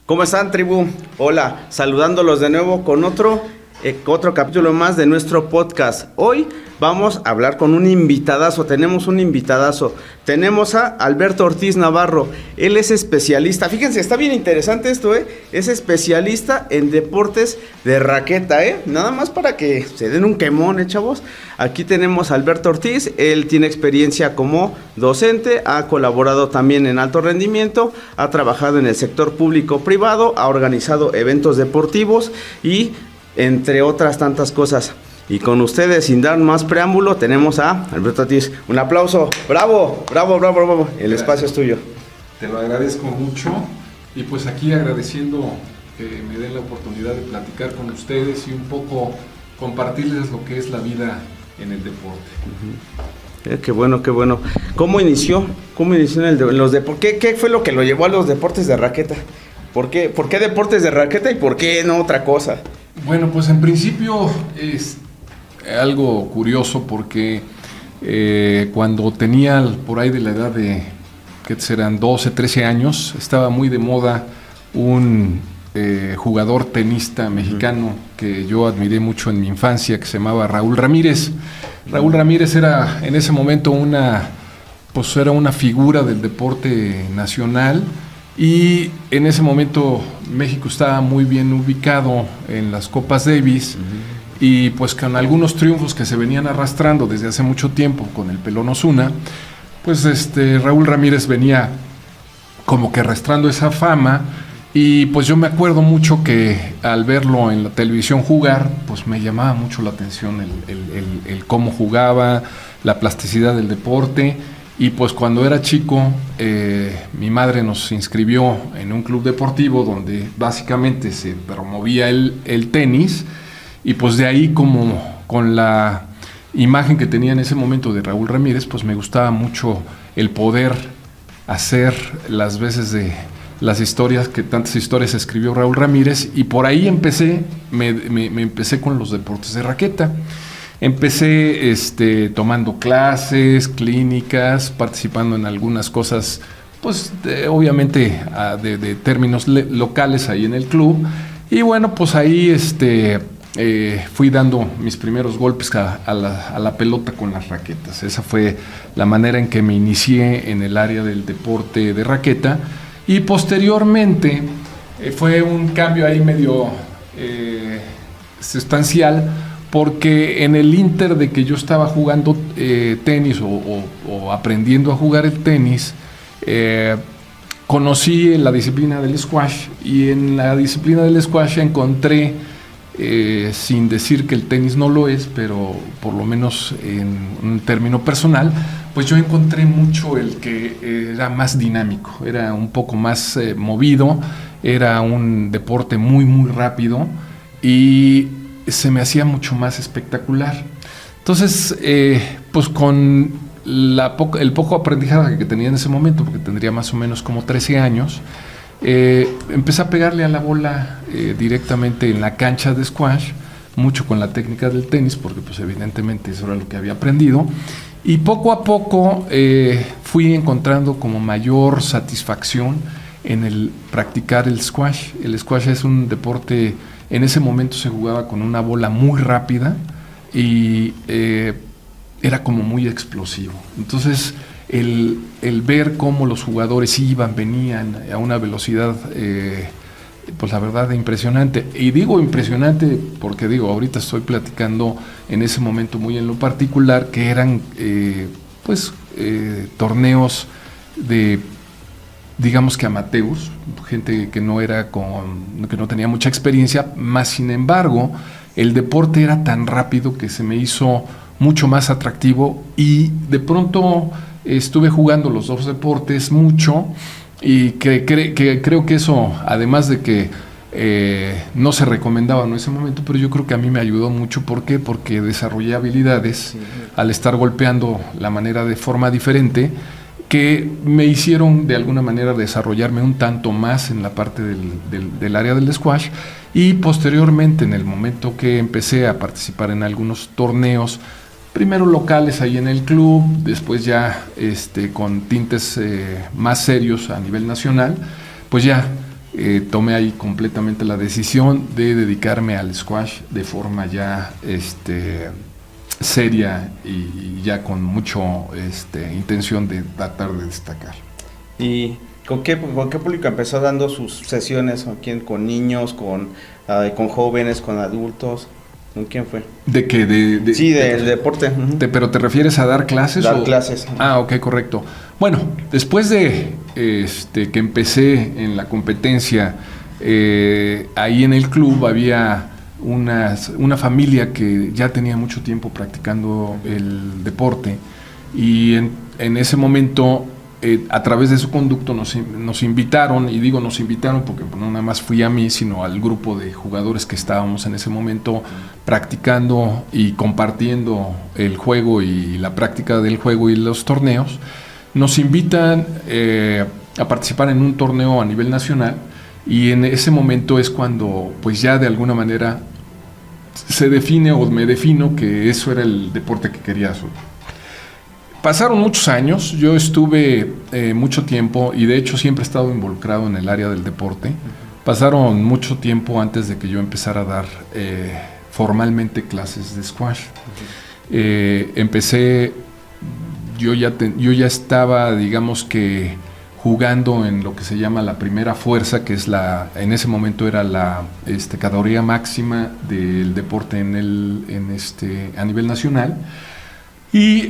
¿Cómo están, tribu? Hola, saludándolos de nuevo con otro capítulo más de nuestro podcast. Hoy vamos a hablar con un invitadazo, tenemos a Alberto Ortiz Navarro. Él es especialista, fíjense, está bien interesante esto, es especialista en deportes de raqueta, nada más para que se den un quemón, chavos. Aquí tenemos a Alberto Ortiz, él tiene experiencia como docente, ha colaborado también en alto rendimiento, ha trabajado en el sector público-privado, ha organizado eventos deportivos y entre otras tantas cosas. Y con ustedes, sin dar más preámbulo, tenemos a Alberto Ortiz. Un aplauso. ¡Bravo! ¡Bravo, bravo, bravo! El espacio es tuyo. Te lo agradezco mucho. Y pues aquí agradeciendo que me den la oportunidad de platicar con ustedes y un poco compartirles lo que es la vida en el deporte. Qué bueno, qué bueno. ¿Cómo inició? En los deportes? ¿Qué fue lo que lo llevó a los deportes de raqueta? ¿Por qué deportes de raqueta y por qué no otra cosa? Bueno, pues en principio es algo curioso porque cuando tenía por ahí de la edad de, ¿qué serán? 12, 13 años, estaba muy de moda un jugador tenista mexicano que yo admiré mucho en mi infancia, que se llamaba Raúl Ramírez. Raúl Ramírez era en ese momento era una figura del deporte nacional. Y en ese momento México estaba muy bien ubicado en las Copas Davis, y pues con algunos triunfos que se venían arrastrando desde hace mucho tiempo con el Pelón Osuna, pues Raúl Ramírez venía como que arrastrando esa fama. Y pues yo me acuerdo mucho que al verlo en la televisión jugar, pues me llamaba mucho la atención el cómo jugaba, la plasticidad del deporte. Y pues cuando era chico, mi madre nos inscribió en un club deportivo donde básicamente se promovía el tenis, y pues de ahí, como con la imagen que tenía en ese momento de Raúl Ramírez, pues me gustaba mucho el poder hacer las veces de las historias, que tantas historias escribió Raúl Ramírez, y por ahí me empecé con los deportes de raqueta. Empecé tomando clases, clínicas, participando en algunas cosas, pues obviamente de términos locales ahí en el club. Y bueno, pues ahí fui dando mis primeros golpes a la pelota con las raquetas. Esa fue la manera en que me inicié en el área del deporte de raqueta. Y posteriormente fue un cambio ahí medio sustancial, porque en el inter de que yo estaba jugando tenis o aprendiendo a jugar el tenis, conocí la disciplina del squash, y en la disciplina del squash encontré, sin decir que el tenis no lo es, pero por lo menos en un término personal, pues yo encontré mucho el que era más dinámico, era un poco más movido, era un deporte muy, muy rápido, y se me hacía mucho más espectacular. Entonces, pues con el poco aprendizaje que tenía en ese momento, porque tendría más o menos como 13 años, empecé a pegarle a la bola directamente en la cancha de squash, mucho con la técnica del tenis, porque pues evidentemente eso era lo que había aprendido, y poco a poco fui encontrando como mayor satisfacción en el practicar el squash. El squash es un deporte. En ese momento se jugaba con una bola muy rápida y era como muy explosivo. Entonces, el ver cómo los jugadores venían a una velocidad, pues la verdad, impresionante. Y digo impresionante porque ahorita estoy platicando en ese momento muy en lo particular, que eran torneos de, digamos que amateurs, gente que no tenía mucha experiencia, más sin embargo, el deporte era tan rápido que se me hizo mucho más atractivo, y de pronto estuve jugando los dos deportes mucho, y que creo que eso, además de que no se recomendaba en ese momento, pero yo creo que a mí me ayudó mucho. ¿Por qué? Porque desarrollé habilidades al estar golpeando la manera de forma diferente, que me hicieron de alguna manera desarrollarme un tanto más en la parte del área del squash. Y posteriormente, en el momento que empecé a participar en algunos torneos, primero locales ahí en el club, después ya con tintes más serios a nivel nacional, pues ya tomé ahí completamente la decisión de dedicarme al squash de forma ya seria y ya con mucho intención de tratar de destacar. ¿Y con qué público empezó dando sus sesiones? ¿Con niños, con jóvenes, con adultos? ¿Con quién fue? ¿De qué? Sí, del deporte. ¿Pero te refieres a dar clases? Dar clases. Ah, ok, correcto. Bueno, después de que empecé en la competencia, ahí en el club había una familia que ya tenía mucho tiempo practicando el deporte y en ese momento, a través de su conducto nos invitaron, y digo nos invitaron porque no nada más fui a mí, sino al grupo de jugadores que estábamos en ese momento practicando y compartiendo el juego y la práctica del juego y los torneos. Nos invitan a participar en un torneo a nivel nacional, y en ese momento es cuando pues ya de alguna manera se define o me defino que eso era el deporte que quería hacer. Pasaron muchos años, yo estuve mucho tiempo, y de hecho siempre he estado involucrado en el área del deporte. Pasaron mucho tiempo antes de que yo empezara a dar formalmente clases de squash. Empecé, yo ya estaba, digamos que, jugando en lo que se llama la primera fuerza, que es en ese momento era la categoría máxima del deporte a nivel nacional. Y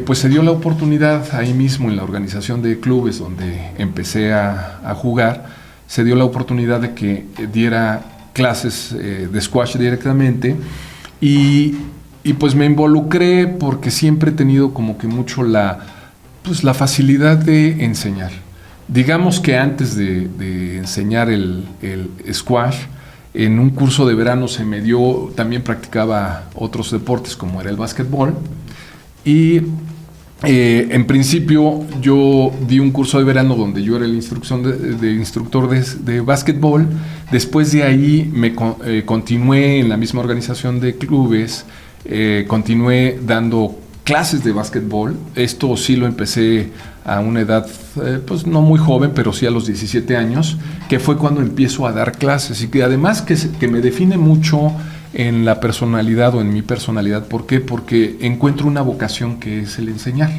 pues se dio la oportunidad ahí mismo en la organización de clubes donde empecé a jugar, se dio la oportunidad de que diera clases de squash directamente, y pues me involucré porque siempre he tenido como que mucho la facilidad de enseñar. Digamos que antes de enseñar el squash, en un curso de verano también practicaba otros deportes como era el básquetbol, y en principio yo di un curso de verano donde yo era el instructor de básquetbol. Después de ahí continué en la misma organización de clubes, continué dando clases de básquetbol. Esto sí lo empecé a una edad pues no muy joven, pero sí a los 17 años, que fue cuando empiezo a dar clases, y que además que me define mucho en la personalidad o en mi personalidad. ¿Por qué? Porque encuentro una vocación que es el enseñar.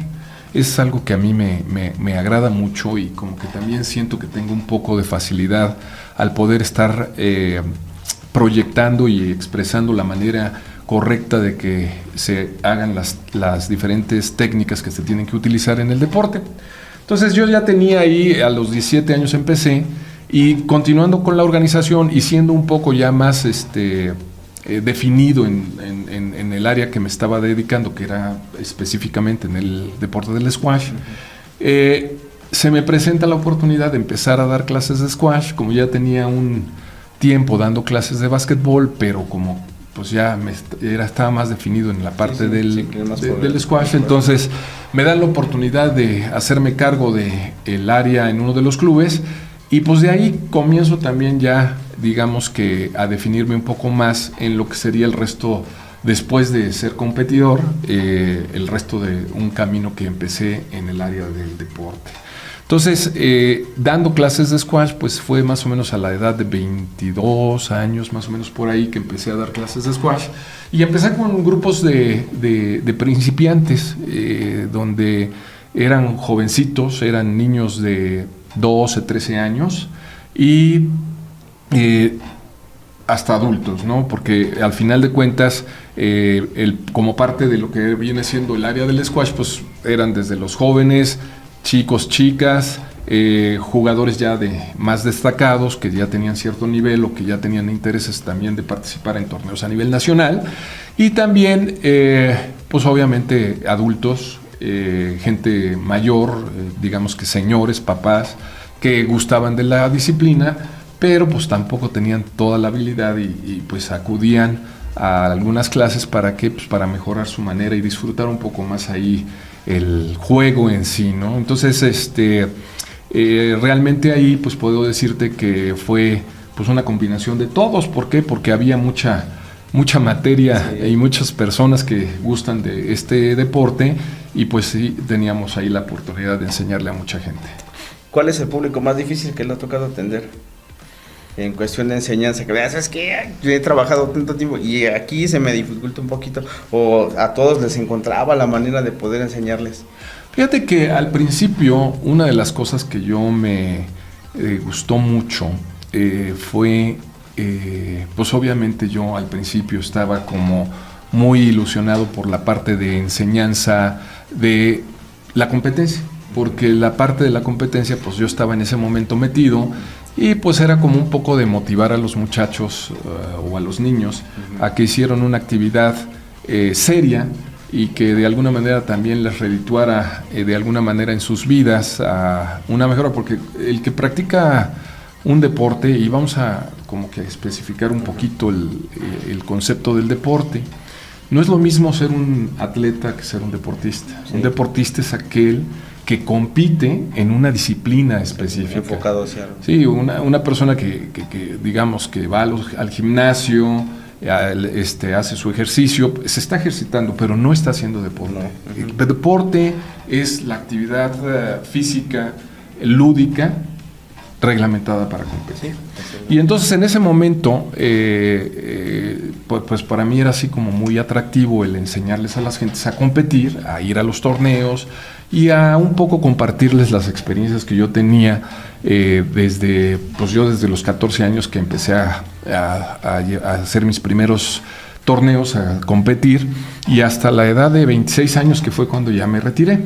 Es algo que a mí me agrada mucho, y como que también siento que tengo un poco de facilidad al poder estar proyectando y expresando la manera correcta de que se hagan las diferentes técnicas que se tienen que utilizar en el deporte. Entonces yo ya tenía ahí, a los 17 años empecé, y continuando con la organización y siendo un poco ya más definido en el área que me estaba dedicando, que era específicamente en el deporte del squash, se me presenta la oportunidad de empezar a dar clases de squash. Como ya tenía un tiempo dando clases de básquetbol, pero como pues ya estaba más definido en la parte del squash, entonces me dan la oportunidad de hacerme cargo del área en uno de los clubes, y pues de ahí comienzo también ya, digamos que, a definirme un poco más en lo que sería el resto, después de ser competidor, el resto de un camino que empecé en el área del deporte. Entonces, dando clases de squash, pues fue más o menos a la edad de 22 años, más o menos por ahí, que empecé a dar clases de squash. Y empecé con grupos de principiantes, donde eran jovencitos, eran niños de 12, 13 años, y hasta adultos, ¿no? Porque al final de cuentas, como parte de lo que viene siendo el área del squash, pues eran desde los jóvenes, chicos, chicas, jugadores ya más destacados, que ya tenían cierto nivel o que ya tenían intereses también de participar en torneos a nivel nacional, y también, pues obviamente adultos, gente mayor, digamos que señores, papás, que gustaban de la disciplina, pero pues tampoco tenían toda la habilidad, y pues acudían a algunas clases para mejorar su manera y disfrutar un poco más ahí el juego en sí, ¿no? Entonces, realmente ahí pues puedo decirte que fue pues una combinación de todos. ¿Por qué? Porque había mucha materia, sí, y muchas personas que gustan de este deporte, y pues sí teníamos ahí la oportunidad de enseñarle a mucha gente. ¿Cuál es el público más difícil que le ha tocado atender? en cuestión de enseñanza, que veas, es que yo he trabajado tanto tiempo y aquí se me dificulta un poquito, o a todos les encontraba la manera de poder enseñarles? Fíjate que al principio una de las cosas que yo me gustó mucho fue, pues obviamente yo al principio estaba como muy ilusionado por la parte de enseñanza de la competencia, porque la parte de la competencia pues yo estaba en ese momento metido y pues era como un poco de motivar a los muchachos o a los niños a que hicieran una actividad seria y que de alguna manera también les redituara de alguna manera en sus vidas a una mejora, porque el que practica un deporte, y vamos a como que especificar un poquito el concepto del deporte, no es lo mismo ser un atleta que ser un deportista. Sí. Un deportista es aquel que compite en una disciplina específica. Enfocado hacia algo. Sí, una persona que digamos que va al gimnasio, hace su ejercicio, se está ejercitando, pero no está haciendo deporte. No. El deporte es la actividad física, lúdica, reglamentada para competir. Sí, y entonces en ese momento, pues para mí era así como muy atractivo el enseñarles a las gentes a competir, a ir a los torneos y a un poco compartirles las experiencias que yo tenía desde los 14 años que empecé a hacer mis primeros torneos, a competir, y hasta la edad de 26 años, que fue cuando ya me retiré.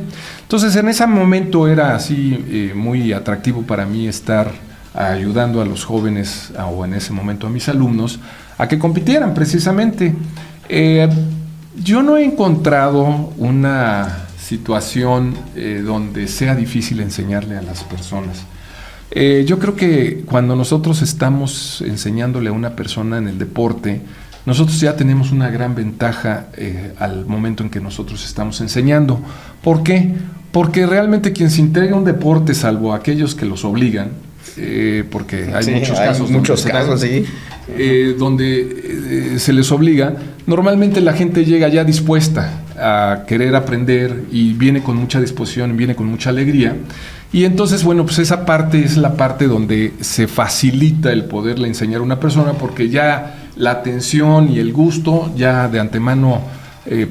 Entonces en ese momento era así muy atractivo para mí estar ayudando a los jóvenes, o en ese momento a mis alumnos, a que compitieran precisamente. Yo no he encontrado una situación donde sea difícil enseñarle a las personas. Yo creo que cuando nosotros estamos enseñándole a una persona en el deporte, nosotros ya tenemos una gran ventaja al momento en que nosotros estamos enseñando. ¿Por qué? Porque realmente quien se integra a un deporte, salvo aquellos que los obligan, porque hay muchos casos donde se les obliga, normalmente la gente llega ya dispuesta a querer aprender y viene con mucha disposición, viene con mucha alegría. Y entonces, bueno, pues esa parte es la parte donde se facilita el poderle enseñar a una persona, porque ya la atención y el gusto ya de antemano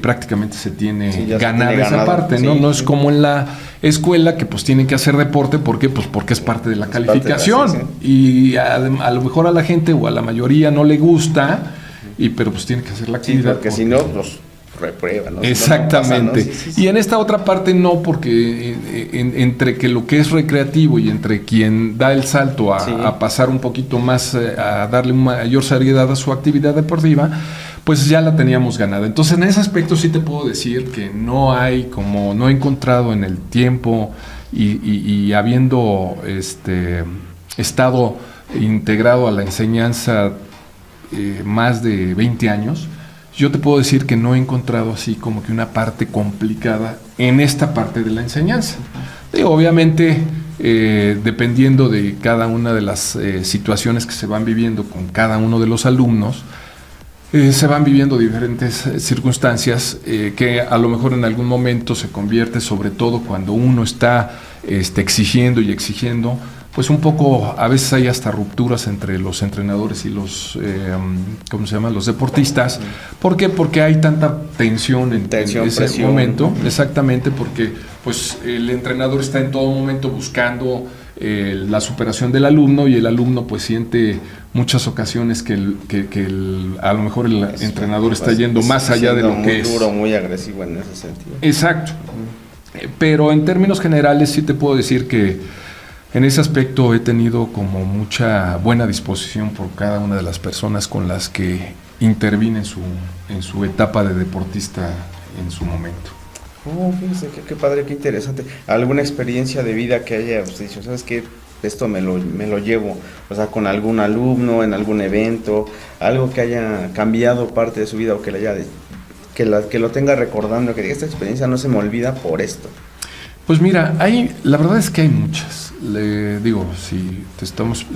prácticamente se tiene ganada esa parte, ¿no? Sí, no es como en la escuela que pues tienen que hacer deporte. ¿Por qué? Pues porque es parte de la calificación. Y a lo mejor a la gente o a la mayoría no le gusta, pero pues tiene que hacer la actividad. Sí, porque si no, pues reprueba, ¿no? Exactamente. Si no, no pasa, ¿no? Sí. Y en esta otra parte no, porque entre que lo que es recreativo y entre quien da el salto a pasar un poquito más, a darle mayor seriedad a su actividad deportiva, pues ya la teníamos ganada. Entonces en ese aspecto sí te puedo decir que no he encontrado en el tiempo y habiendo estado integrado a la enseñanza más de 20 años, yo te puedo decir que no he encontrado así como que una parte complicada en esta parte de la enseñanza. Obviamente, dependiendo de cada una de las situaciones que se van viviendo con cada uno de los alumnos, se van viviendo diferentes circunstancias que a lo mejor en algún momento se convierte, sobre todo cuando uno está exigiendo, pues un poco, a veces hay hasta rupturas entre los entrenadores y los los deportistas. ¿Por qué? Porque hay tanta tensión en ese presión, momento, ¿no? Exactamente, porque pues el entrenador está en todo momento buscando la superación del alumno, y el alumno pues siente muchas ocasiones que a lo mejor el entrenador está yendo más allá de lo que es. Muy duro, muy agresivo en ese sentido. Exacto. Pero en términos generales sí te puedo decir que en ese aspecto he tenido como mucha buena disposición por cada una de las personas con las que intervine en su etapa de deportista en su momento. Fíjese, qué padre, qué interesante. ¿Alguna experiencia de vida que haya usted dicho, sabes qué, esto me lo llevo, o sea, con algún alumno, en algún evento, algo que haya cambiado parte de su vida, o que que lo tenga recordando, que diga, esta experiencia no se me olvida por esto? Pues mira, la verdad es que hay muchas. Le digo, si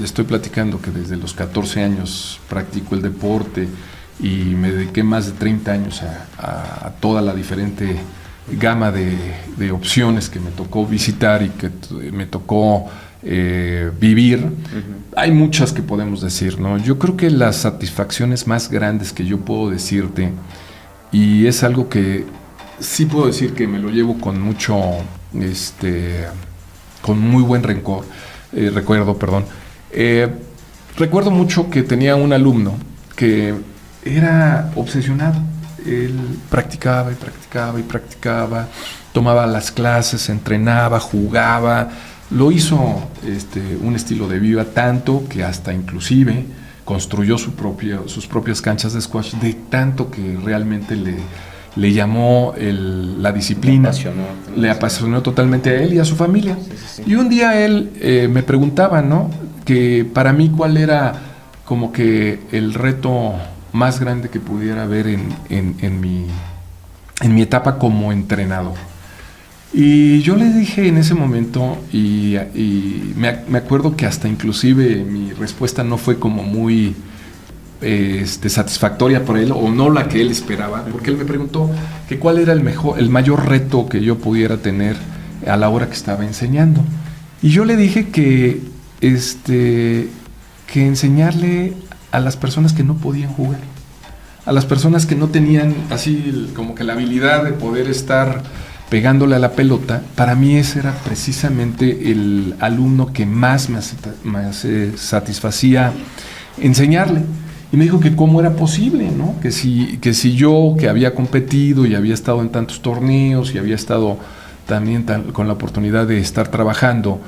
estoy platicando que desde los 14 años practico el deporte y me dediqué más de 30 años a toda la diferente gama de opciones que me tocó visitar y que me tocó vivir. Hay muchas que podemos decir, ¿no? Yo creo que las satisfacciones más grandes que yo puedo decirte, y es algo que sí puedo decir que me lo llevo con mucho, con muy buen recuerdo, perdón. Recuerdo mucho que tenía un alumno que era obsesionado. Él practicaba y practicaba y practicaba, tomaba las clases, entrenaba, jugaba. Lo hizo un estilo de vida tanto que hasta inclusive construyó sus propias canchas de squash, de tanto que realmente le llamó la disciplina, le apasionó totalmente a él y a su familia. Sí. Y un día él me preguntaba, ¿no?, que para mí cuál era como que el reto más grande que pudiera haber en mi etapa como entrenador. Y yo le dije en ese momento, y me acuerdo que hasta inclusive mi respuesta no fue como muy satisfactoria para él, o no la que él esperaba, porque él me preguntó que cuál era el mayor reto que yo pudiera tener a la hora que estaba enseñando. Y yo le dije que enseñarle a las personas que no podían jugar, a las personas que no tenían así como que la habilidad de poder estar pegándole a la pelota. Para mí ese era precisamente el alumno que más me satisfacía enseñarle. Y me dijo que cómo era posible, ¿no? Que si yo, que había competido y había estado en tantos torneos y había estado también con la oportunidad de estar trabajando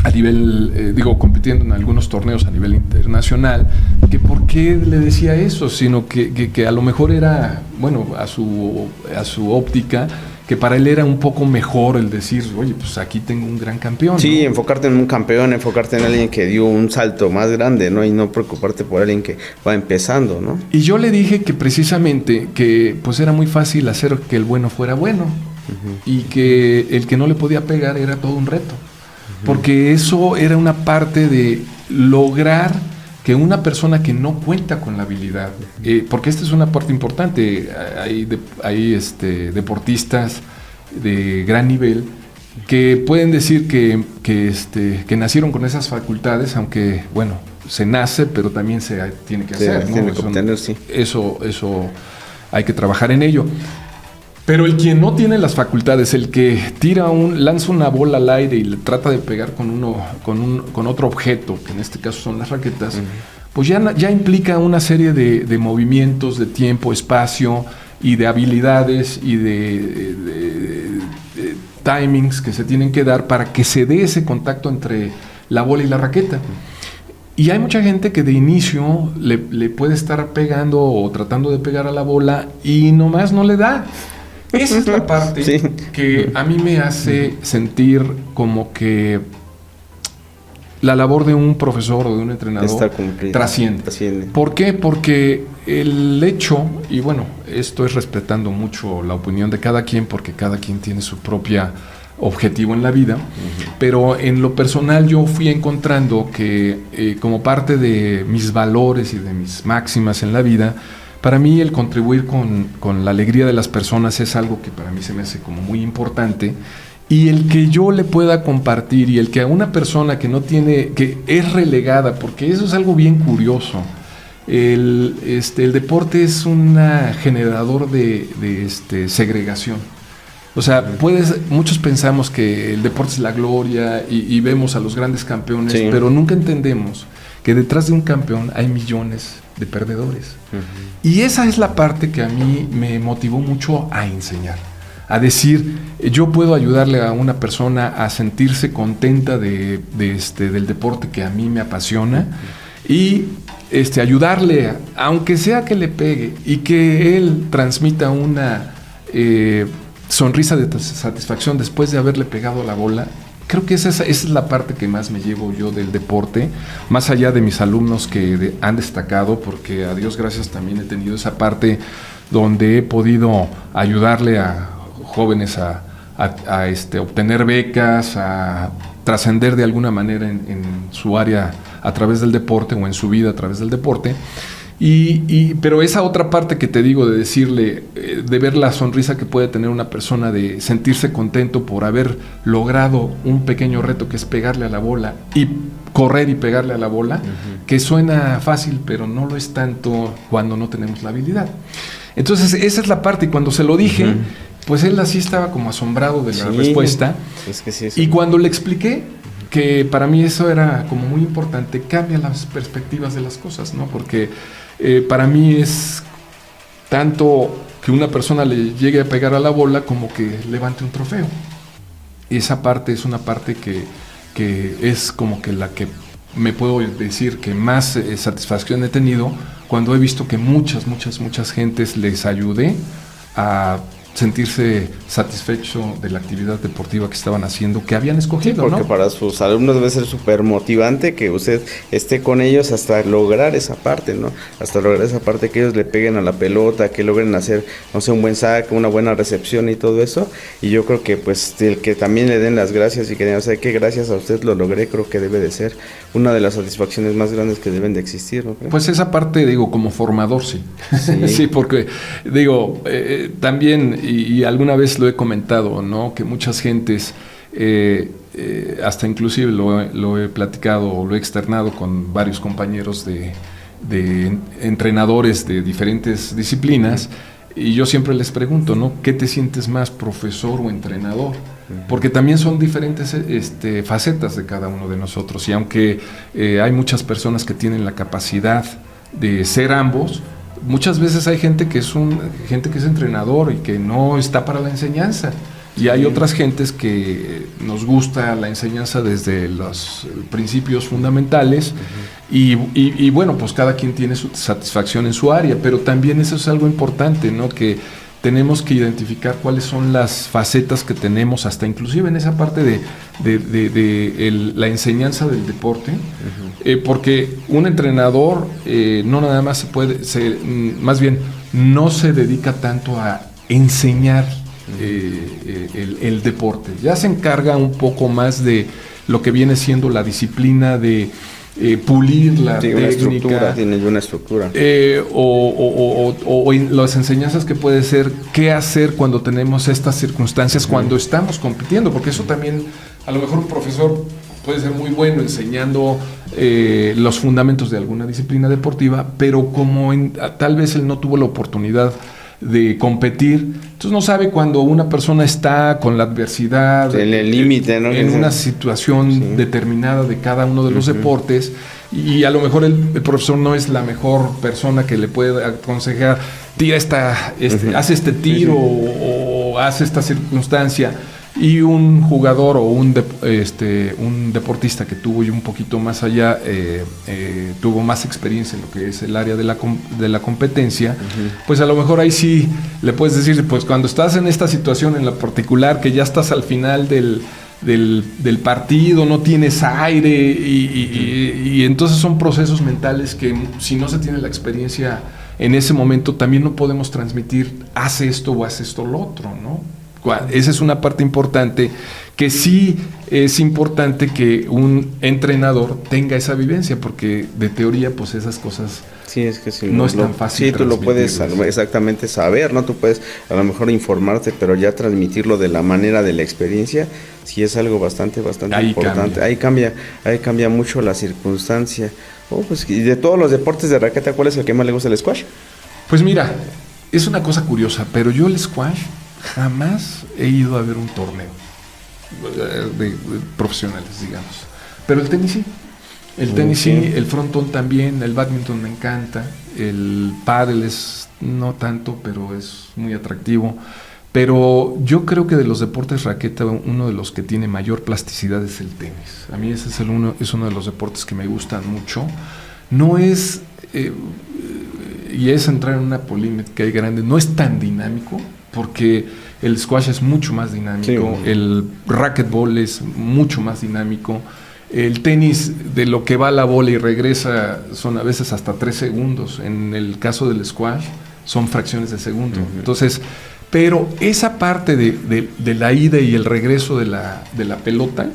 a nivel, compitiendo en algunos torneos a nivel internacional, que por qué le decía eso, sino que a lo mejor era, bueno, a su óptica, que para él era un poco mejor el decir, oye, pues aquí tengo un gran campeón. Sí, ¿no? enfocarte en un campeón, enfocarte en alguien que dio un salto más grande, ¿no? Y no preocuparte por alguien que va empezando, ¿no? Y yo le dije que precisamente que pues era muy fácil hacer que el bueno fuera bueno, y que el que no le podía pegar era todo un reto. Porque eso era una parte de lograr que una persona que no cuenta con la habilidad, porque esta es una parte importante, hay deportistas de gran nivel que pueden decir que nacieron con esas facultades, aunque, bueno, se nace, pero también se tiene que hacer, ¿no? Tiene que obtener, sí. Eso hay que trabajar en ello. Pero el quien no tiene las facultades, el que lanza una bola al aire y le trata de pegar con otro objeto, que en este caso son las raquetas, pues ya implica una serie de movimientos, de tiempo, espacio y de habilidades y de timings que se tienen que dar para que se dé ese contacto entre la bola y la raqueta. Y hay mucha gente que de inicio le puede estar pegando o tratando de pegar a la bola y nomás no le da. Esa es la parte que a mí me hace sentir como que la labor de un profesor o de un entrenador trasciende. ¿Por qué? Porque el hecho, y bueno, esto es respetando mucho la opinión de cada quien, porque cada quien tiene su propio objetivo en la vida, pero en lo personal yo fui encontrando que como parte de mis valores y de mis máximas en la vida, para mí el contribuir con la alegría de las personas es algo que para mí se me hace como muy importante, y el que yo le pueda compartir, y el que a una persona que no tiene, que es relegada, porque eso es algo bien curioso, el deporte es un generador de segregación. O sea, muchos pensamos que el deporte es la gloria y vemos a los grandes campeones, pero nunca entendemos que detrás de un campeón hay millones de perdedores. Y esa es la parte que a mí me motivó mucho a enseñar, a decir, yo puedo ayudarle a una persona a sentirse contenta del deporte que a mí me apasiona, y ayudarle, aunque sea que le pegue, y que él transmita una sonrisa de satisfacción después de haberle pegado a la bola. Creo que esa es la parte que más me llevo yo del deporte, más allá de mis alumnos que han destacado, porque a Dios gracias también he tenido esa parte donde he podido ayudarle a jóvenes a obtener becas, a trascender de alguna manera en su área a través del deporte, o en su vida a través del deporte. Pero esa otra parte que te digo de decirle, de ver la sonrisa que puede tener una persona, de sentirse contento por haber logrado un pequeño reto que es pegarle a la bola y correr y pegarle a la bola, que suena fácil, pero no lo es tanto cuando no tenemos la habilidad. Entonces, esa es la parte, y cuando se lo dije, pues él así estaba como asombrado de la respuesta. Es que sí, y cuando le expliqué que para mí eso era como muy importante, cambia las perspectivas de las cosas, ¿no? Porque para mí es tanto que una persona le llegue a pegar a la bola como que levante un trofeo. Esa parte es una parte que es como que la que me puedo decir que más satisfacción he tenido cuando he visto que muchas gentes les ayudé a sentirse satisfecho de la actividad deportiva que estaban haciendo, que habían escogido, porque ¿no? para sus alumnos debe ser súper motivante que usted esté con ellos hasta lograr esa parte, ¿no? Hasta lograr esa parte que ellos le peguen a la pelota, que logren hacer, no sé, un buen saque, una buena recepción y todo eso. Y yo creo que pues el que también le den las gracias y que digan, o sea, que gracias a usted lo logré, creo que debe de ser una de las satisfacciones más grandes que deben de existir, ¿no? Pues esa parte, digo, como formador, sí. Sí, porque, digo, también, y alguna vez lo he comentado, ¿no? Que muchas gentes, hasta inclusive lo he platicado o lo he externado con varios compañeros de entrenadores de diferentes disciplinas, y yo siempre les pregunto, ¿no? ¿Qué te sientes más, profesor o entrenador? Porque también son diferentes facetas de cada uno de nosotros, y aunque hay muchas personas que tienen la capacidad de ser ambos, muchas veces hay gente que es entrenador y que no está para la enseñanza, y hay otras gentes que nos gusta la enseñanza desde los principios fundamentales, y bueno, pues cada quien tiene su satisfacción en su área, pero también eso es algo importante, ¿no? Que tenemos que identificar cuáles son las facetas que tenemos, hasta inclusive en esa parte de la enseñanza del deporte, porque un entrenador no nada más más bien no se dedica tanto a enseñar el deporte, ya se encarga un poco más de lo que viene siendo la disciplina de pulir la técnica, tiene una estructura, o las enseñanzas que puede ser qué hacer cuando tenemos estas circunstancias, cuando estamos compitiendo, porque eso también, a lo mejor un profesor puede ser muy bueno enseñando los fundamentos de alguna disciplina deportiva, pero como tal vez él no tuvo la oportunidad de competir, entonces no sabe cuando una persona está con la adversidad, en el límite, ¿no? En una situación determinada de cada uno de los deportes, y a lo mejor el profesor no es la mejor persona que le puede aconsejar, tira hace este tiro o hace esta circunstancia. Y un jugador o un deportista que tuvo un poquito más allá, tuvo más experiencia en lo que es el área de la competencia, pues a lo mejor ahí sí le puedes decir, pues cuando estás en esta situación en la particular, que ya estás al final del partido, no tienes aire, y entonces son procesos mentales que si no se tiene la experiencia en ese momento, también no podemos transmitir, hace esto o hace esto lo otro, ¿no? Esa es una parte importante, que sí es importante que un entrenador tenga esa vivencia, porque de teoría pues esas cosas es que sí, no es tan fácil. Sí, tú lo puedes exactamente saber, ¿no? Tú puedes a lo mejor informarte, pero ya transmitirlo de la manera de la experiencia, sí es algo bastante ahí importante. Cambia. Ahí cambia mucho la circunstancia. Pues, y de todos los deportes de raqueta, ¿cuál es el que más le gusta? ¿El squash? Pues mira, es una cosa curiosa, pero yo el squash jamás he ido a ver un torneo de profesionales, digamos. Pero el tenis sí. El tenis sí, el frontón también, el bádminton me encanta, el pádel es no tanto, pero es muy atractivo. Pero yo creo que de los deportes raqueta, uno de los que tiene mayor plasticidad es el tenis. A mí ese es uno de los deportes que me gustan mucho. No es, y es entrar en una polémica grande, no es tan dinámico, porque el squash es mucho más dinámico, el racquetball es mucho más dinámico, el tenis, de lo que va la bola y regresa, son a veces hasta 3 segundos, en el caso del squash son fracciones de segundo. Entonces, pero esa parte de la ida y el regreso de la pelota,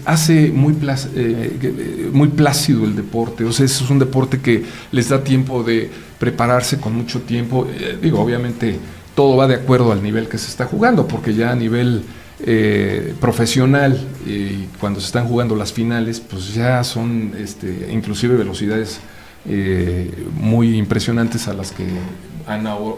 hace muy plácido el deporte. O sea, es un deporte que les da tiempo de prepararse con mucho tiempo. Obviamente todo va de acuerdo al nivel que se está jugando, porque ya a nivel profesional, cuando se están jugando las finales, pues ya son inclusive velocidades muy impresionantes a las que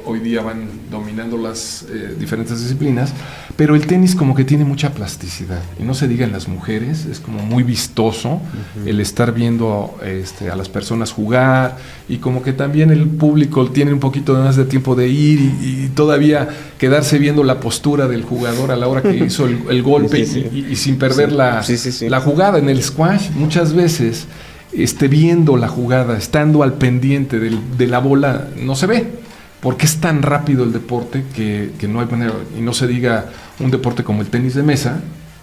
hoy día van dominando las diferentes disciplinas, pero el tenis como que tiene mucha plasticidad, y no se diga en las mujeres, es como muy vistoso el estar viendo a las personas jugar, y como que también el público tiene un poquito más de tiempo de ir y todavía quedarse viendo la postura del jugador a la hora que hizo el golpe, y sin perder la jugada. En el squash muchas veces viendo la jugada, estando al pendiente de la bola, no se ve, porque es tan rápido el deporte que no hay manera. Y no se diga un deporte como el tenis de mesa,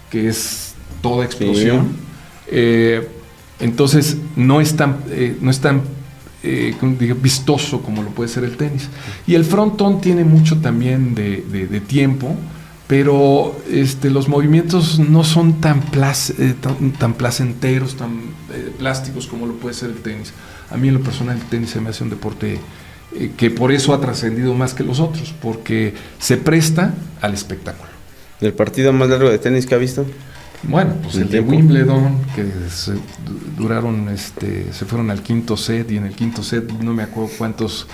que es toda explosión. Entonces no es tan vistoso como lo puede ser el tenis. Y el frontón tiene mucho también de tiempo, pero los movimientos no son tan placenteros, tan plásticos como lo puede ser el tenis. A mí en lo personal el tenis se me hace un deporte que por eso ha trascendido más que los otros, porque se presta al espectáculo. ¿El partido más largo de tenis que ha visto? Bueno, pues el de Wimbledon, que se fueron al quinto set, y en el quinto set no me acuerdo cuántas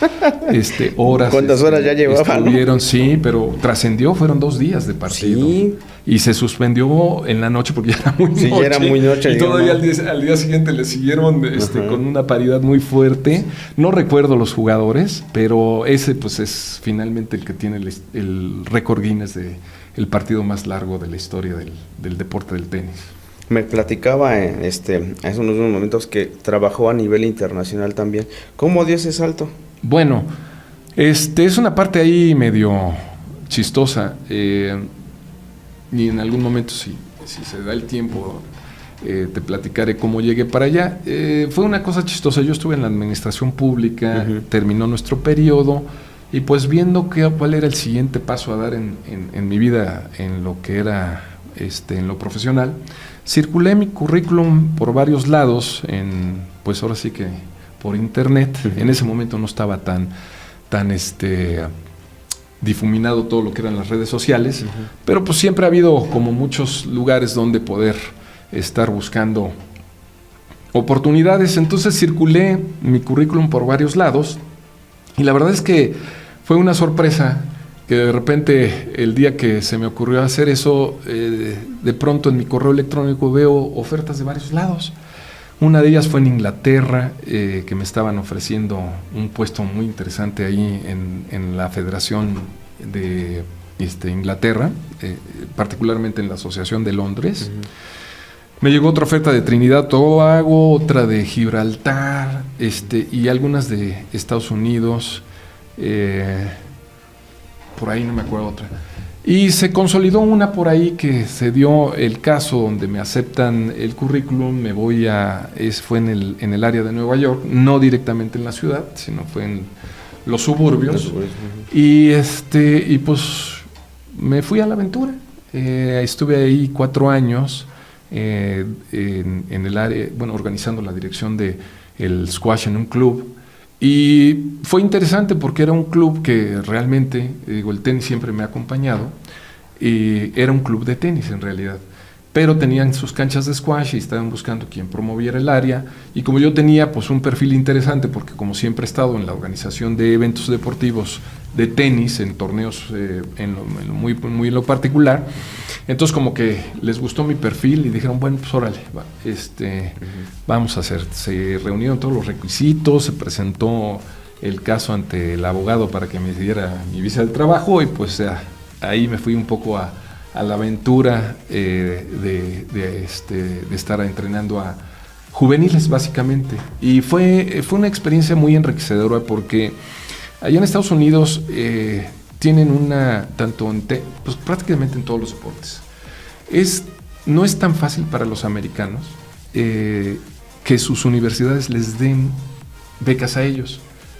horas. ¿Cuántas horas ya llevaban? Estuvieron, sí, pero trascendió, fueron 2 días de partido. Sí. Y se suspendió en la noche porque ya era muy noche. Sí, ya era muy noche. Y todavía al día siguiente le siguieron con una paridad muy fuerte. No recuerdo los jugadores, pero ese pues es finalmente el que tiene el récord Guinness de el partido más largo de la historia del deporte del tenis. Me platicaba hace unos momentos que trabajó a nivel internacional también. ¿Cómo dio ese salto? Bueno, es una parte ahí medio chistosa, y en algún momento si se da el tiempo te platicaré cómo llegué para allá. Fue una cosa chistosa. Yo estuve en la administración pública, terminó nuestro periodo, y pues viendo cuál era el siguiente paso a dar en mi vida, en lo que era en lo profesional, circulé mi currículum por varios lados, pues ahora sí que por internet. En ese momento no estaba tan difuminado todo lo que eran las redes sociales, pero pues siempre ha habido como muchos lugares donde poder estar buscando oportunidades. Entonces circulé mi currículum por varios lados, y la verdad es que fue una sorpresa que de repente el día que se me ocurrió hacer eso, de pronto en mi correo electrónico veo ofertas de varios lados. Una de ellas fue en Inglaterra, que me estaban ofreciendo un puesto muy interesante ahí en la Federación de Inglaterra, particularmente en la Asociación de Londres. Me llegó otra oferta de Trinidad Tobago, otra de Gibraltar, y algunas de Estados Unidos. Por ahí no me acuerdo otra, y se consolidó una por ahí que se dio el caso donde me aceptan el currículum. Me voy fue en el área de Nueva York, no directamente en la ciudad, sino fue en los suburbios. Y pues me fui a la aventura. Estuve ahí 4 años en el área, organizando la dirección de el squash en un club. Y fue interesante porque era un club que realmente, el tenis siempre me ha acompañado, y era un club de tenis en realidad, pero tenían sus canchas de squash y estaban buscando quien promoviera el área. Y como yo tenía pues un perfil interesante, porque como siempre he estado en la organización de eventos deportivos de tenis, en torneos muy en lo particular, entonces como que les gustó mi perfil y dijeron, bueno, pues órale, vamos a hacer. Se reunieron todos los requisitos, se presentó el caso ante el abogado para que me diera mi visa de trabajo, y pues ahí me fui un poco a la aventura de estar entrenando a juveniles básicamente. Y fue una experiencia muy enriquecedora, porque allá en Estados Unidos tienen pues prácticamente en todos los deportes. No es tan fácil para los americanos que sus universidades les den becas a ellos.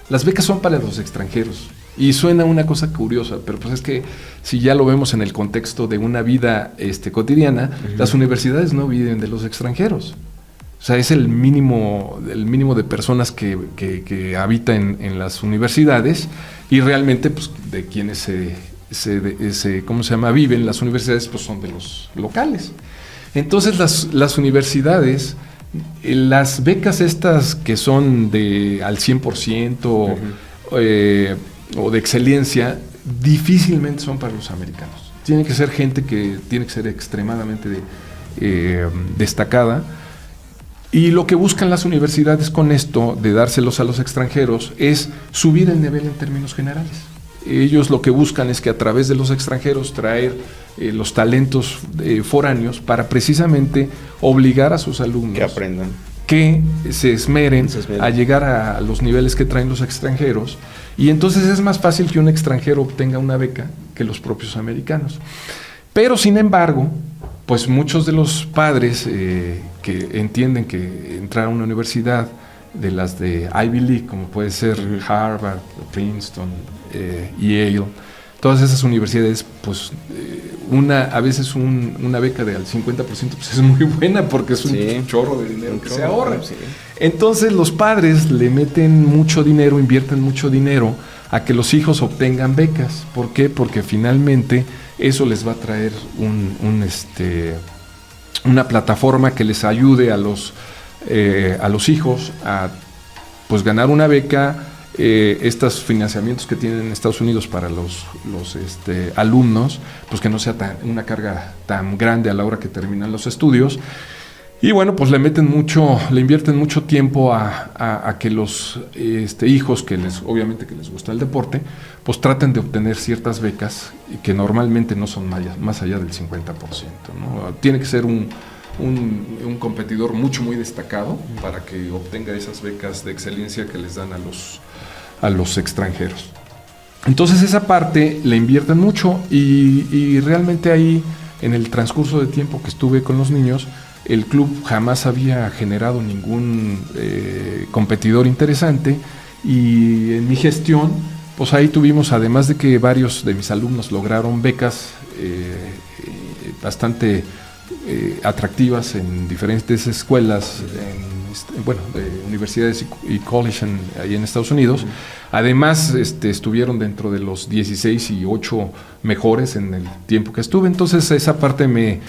Las becas son para los extranjeros, Y suena una cosa curiosa, pero pues es que si ya lo vemos en el contexto de una vida cotidiana, las universidades no viven de los extranjeros. O sea, es el mínimo de personas que habita en las universidades, y realmente pues de quienes viven las universidades, pues son de los locales. Entonces las universidades, las becas estas que son al 100%, o de excelencia, difícilmente son para los americanos. Tiene que ser gente que tiene que ser extremadamente destacada, y lo que buscan las universidades con esto de dárselos a los extranjeros es subir el nivel en términos generales. Ellos lo que buscan es que a través de los extranjeros traer los talentos foráneos para precisamente obligar a sus alumnos que aprendan, que se esmeren a llegar a los niveles que traen los extranjeros, y entonces es más fácil que un extranjero obtenga una beca que los propios americanos. Pero sin embargo, pues muchos de los padres que entienden que entrar a una universidad de las de Ivy League, como puede ser Harvard, Princeton, Yale, todas esas universidades, pues a veces una beca al 50% pues es muy buena, porque es un chorro de dinero que se ahorra. Sí. Entonces los padres le meten mucho dinero, invierten mucho dinero a que los hijos obtengan becas. ¿Por qué? Porque finalmente eso les va a traer una plataforma que les ayude a los hijos a pues ganar una beca. Estos financiamientos que tienen en Estados Unidos para los alumnos, pues que no sea una carga tan grande a la hora que terminan los estudios. Y bueno, pues le invierten mucho tiempo a que los hijos que obviamente les gusta el deporte, pues traten de obtener ciertas becas que normalmente no son más allá del 50%, ¿no? Tiene que ser un competidor muy destacado para que obtenga esas becas de excelencia que les dan a los extranjeros. Entonces esa parte le invierten mucho, y realmente ahí, en el transcurso de tiempo que estuve con los niños, el club jamás había generado ningún competidor interesante, y en mi gestión, pues ahí tuvimos, además de que varios de mis alumnos lograron becas bastante atractivas en diferentes escuelas, de universidades y college ahí en Estados Unidos. Además, estuvieron dentro de los 16 y 8 mejores en el tiempo que estuve. Entonces esa parte me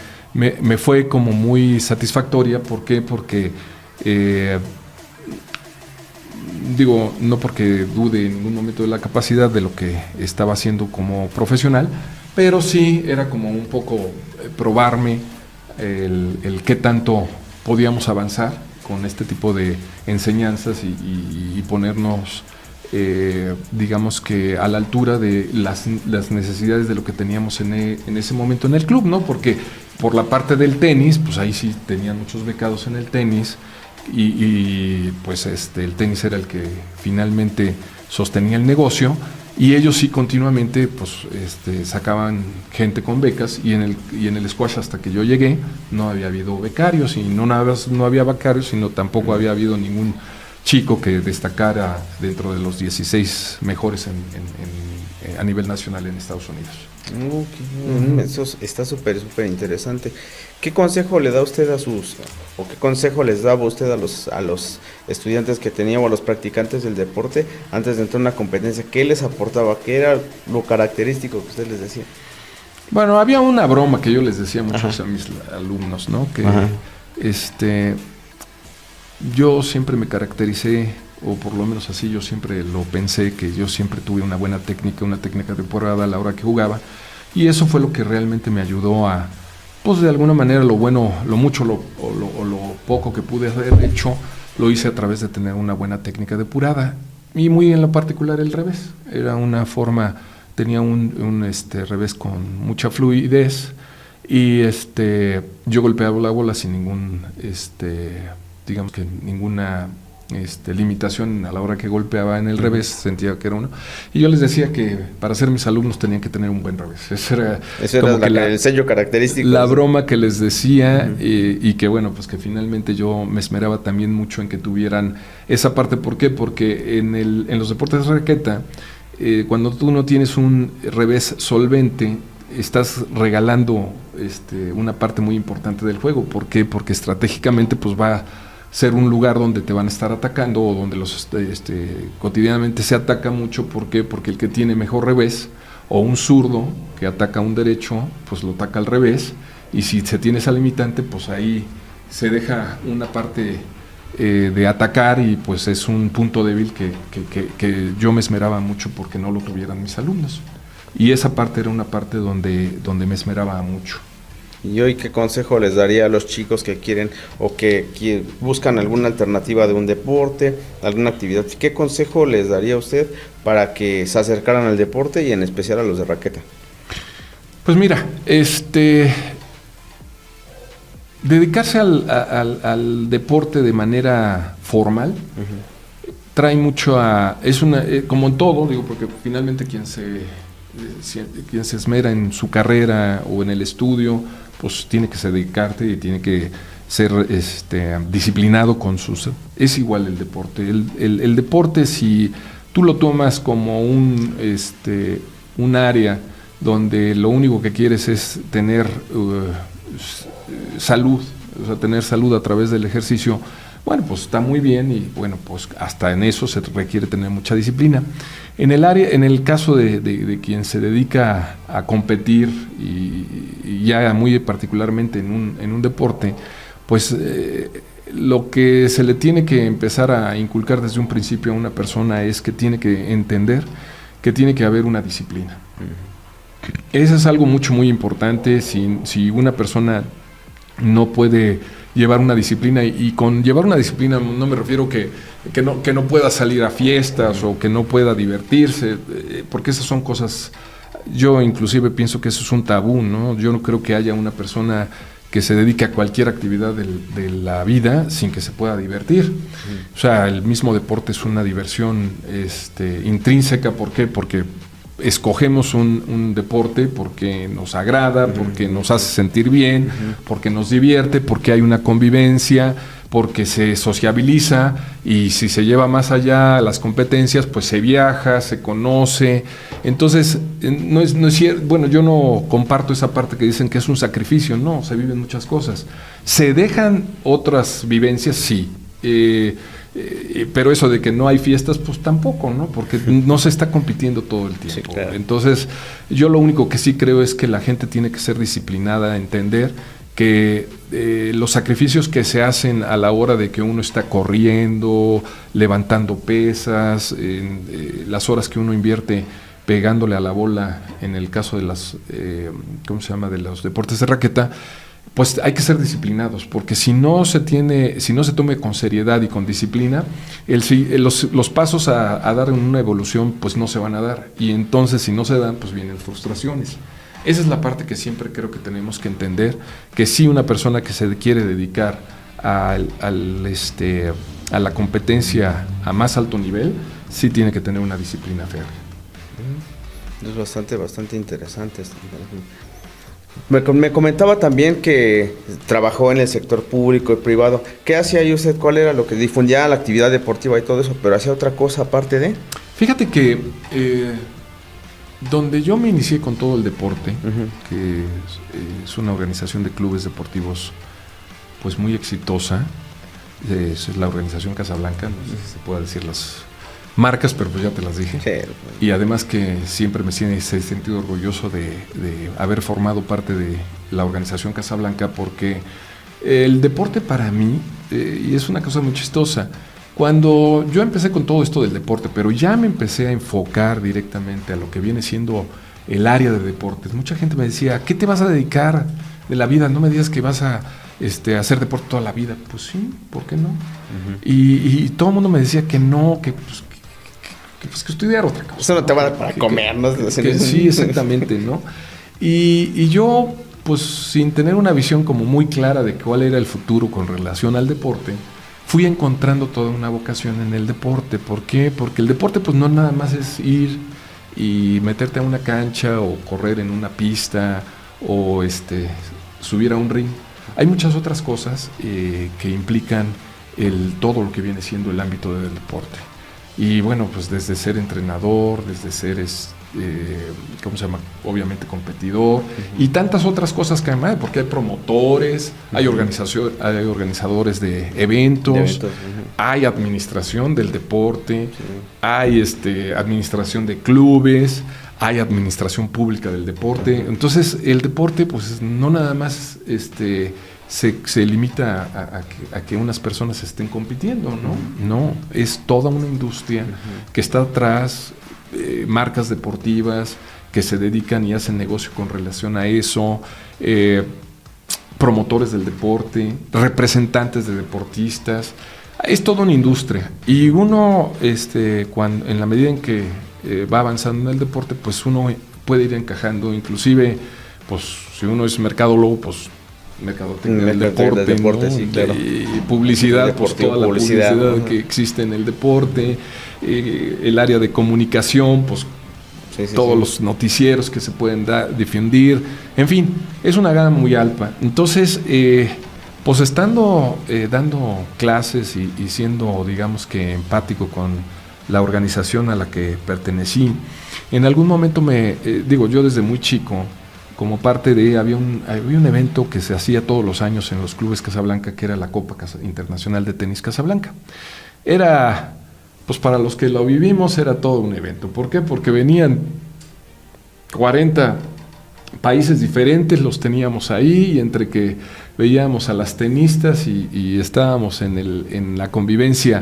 fue como muy satisfactoria. ¿Por qué? Porque no porque dude en ningún momento de la capacidad de lo que estaba haciendo como profesional, pero sí era como un poco probarme el qué tanto podíamos avanzar con este tipo de enseñanzas y ponernos digamos que a la altura de las necesidades de lo que teníamos en ese momento en el club, ¿no? Porque por la parte del tenis, pues ahí sí tenían muchos becados en el tenis, y pues el tenis era el que finalmente sostenía el negocio, y ellos sí continuamente pues sacaban gente con becas, y en el squash, hasta que yo llegué, no había habido becarios, y no había becarios, sino tampoco había habido ningún chico que destacara dentro de los 16 mejores a nivel nacional en Estados Unidos. Okay. Eso está súper interesante. ¿Qué consejo le da usted qué consejo les daba usted a los estudiantes que tenía, o a los practicantes del deporte, antes de entrar a una competencia? ¿Qué les aportaba? ¿Qué era lo característico que usted les decía? Bueno, había una broma que yo les decía muchos a mis alumnos, ¿no? Que yo siempre me caractericé, o por lo menos así yo siempre lo pensé, que yo siempre tuve una buena técnica, una técnica de porrada a la hora que jugaba, y eso fue lo que realmente me ayudó a, pues de alguna manera, lo bueno, lo mucho o lo poco que pude haber hecho, lo hice a través de tener una buena técnica de purada, y muy en lo particular el revés. Era una forma, tenía un revés con mucha fluidez, y yo golpeaba la bola sin ningún digamos que ninguna limitación a la hora que golpeaba en el revés, sentía que era uno. Y yo les decía que para ser mis alumnos tenían que tener un buen revés. Ese era el sello característico. La broma que les decía, y que bueno, pues que finalmente yo me esmeraba también mucho en que tuvieran esa parte. ¿Por qué? Porque en los deportes de raqueta, cuando tú no tienes un revés solvente, estás regalando una parte muy importante del juego. ¿Por qué? Porque estratégicamente pues va a ser un lugar donde te van a estar atacando o donde cotidianamente se ataca mucho. ¿Por qué? Porque el que tiene mejor revés, o un zurdo que ataca a un derecho, pues lo ataca al revés, y si se tiene esa limitante, pues ahí se deja una parte de atacar, y pues es un punto débil que yo me esmeraba mucho porque no lo tuvieran mis alumnos. Y esa parte era una parte donde me esmeraba mucho. ¿Y hoy qué consejo les daría a los chicos que quieren o que buscan alguna alternativa de un deporte, alguna actividad? ¿Qué consejo les daría a usted para que se acercaran al deporte y en especial a los de raqueta? Pues mira, dedicarse al deporte de manera formal trae mucho como en todo, digo, porque finalmente quien se esmera en su carrera o en el estudio, pues tiene que dedicarte y tiene que ser disciplinado con es igual el deporte. El deporte, si tú lo tomas como un área donde lo único que quieres es tener salud, o sea, tener salud a través del ejercicio, bueno, pues está muy bien, y bueno, pues hasta en eso se requiere tener mucha disciplina. En el caso de quien se dedica a competir y ya muy particularmente en un deporte, pues lo que se le tiene que empezar a inculcar desde un principio a una persona es que tiene que entender que tiene que haber una disciplina. Eso es algo muy importante. Si una persona no puede llevar una disciplina, y con llevar una disciplina no me refiero que no pueda salir a fiestas o que no pueda divertirse, porque esas son cosas, yo inclusive pienso que eso es un tabú, ¿no? Yo no creo que haya una persona que se dedique a cualquier actividad de la vida sin que se pueda divertir. O sea, el mismo deporte es una diversión intrínseca. ¿Por qué? Porque escogemos un deporte porque nos agrada, porque nos hace sentir bien, porque nos divierte, porque hay una convivencia, porque se sociabiliza, y si se lleva más allá a las competencias, pues se viaja, se conoce. Entonces, no es cierto. Bueno, yo no comparto esa parte que dicen que es un sacrificio. No, se viven muchas cosas. ¿Se dejan otras vivencias? Sí. Pero eso de que no hay fiestas, pues tampoco, ¿no? Porque no se está compitiendo todo el tiempo. Sí, claro. Entonces, yo lo único que sí creo es que la gente tiene que ser disciplinada, entender que los sacrificios que se hacen a la hora de que uno está corriendo, levantando pesas, las horas que uno invierte pegándole a la bola, en el caso de de los deportes de raqueta, pues hay que ser disciplinados, porque si no se tome con seriedad y con disciplina, los pasos a dar en una evolución pues no se van a dar, y entonces si no se dan, pues vienen frustraciones. Esa es la parte que siempre creo que tenemos que entender, que si una persona que se quiere dedicar a la competencia a más alto nivel, sí tiene que tener una disciplina férrea. Es bastante interesante. Me comentaba también que trabajó en el sector público y privado. ¿Qué hacía ahí usted? ¿Cuál era lo que difundía la actividad deportiva y todo eso? ¿Pero hacía otra cosa aparte de...? Fíjate que donde yo me inicié con todo el deporte, que es una organización de clubes deportivos pues muy exitosa, es la organización Casablanca, no sé si se puede decir las marcas, pero pues ya te las dije. Sí. Y además que siempre me he sentido orgulloso de haber formado parte de la organización Casablanca, porque el deporte para mí, y es una cosa muy chistosa, cuando yo empecé con todo esto del deporte, pero ya me empecé a enfocar directamente a lo que viene siendo el área de deportes, mucha gente me decía, ¿qué te vas a dedicar de la vida? No me digas que vas a hacer deporte toda la vida. Pues sí, ¿por qué no? Y todo el mundo me decía que no, que estudiar otra cosa. Eso no te va a dar para comer, ¿no? Sí, exactamente, ¿no? Y yo, pues sin tener una visión como muy clara de cuál era el futuro con relación al deporte, fui encontrando toda una vocación en el deporte. ¿Por qué? Porque el deporte pues no nada más es ir y meterte a una cancha o correr en una pista o subir a un ring. Hay muchas otras cosas que implican todo lo que viene siendo el ámbito del deporte. Y bueno, pues desde ser entrenador, desde ser ¿cómo se llama? Obviamente competidor, y tantas otras cosas que además, porque hay promotores, hay organizadores de eventos, hay administración del deporte, hay administración de clubes, hay administración pública del deporte. Entonces el deporte pues no nada más se limita a que unas personas estén compitiendo, ¿no? No, es toda una industria que está atrás, marcas deportivas que se dedican y hacen negocio con relación a eso, promotores del deporte, representantes de deportistas. Es toda una industria, y uno en la medida en que va avanzando en el deporte, pues uno puede ir encajando, inclusive pues si uno es mercadólogo, pues mercadotecnia del deporte, ¿no? Sí, claro. Y publicidad, pues toda la publicidad que existe en el deporte, el área de comunicación, pues todos los noticieros que se pueden difundir, en fin, es una gama muy alta. Entonces, pues estando dando clases y siendo, digamos que empático con la organización a la que pertenecí, en algún momento yo desde muy chico, como parte de, había un evento que se hacía todos los años en los clubes Casablanca, que era la Copa Internacional de Tenis Casablanca. Era, pues para los que lo vivimos, era todo un evento. ¿Por qué? Porque venían 40 países diferentes, los teníamos ahí, y entre que veíamos a las tenistas y estábamos en la convivencia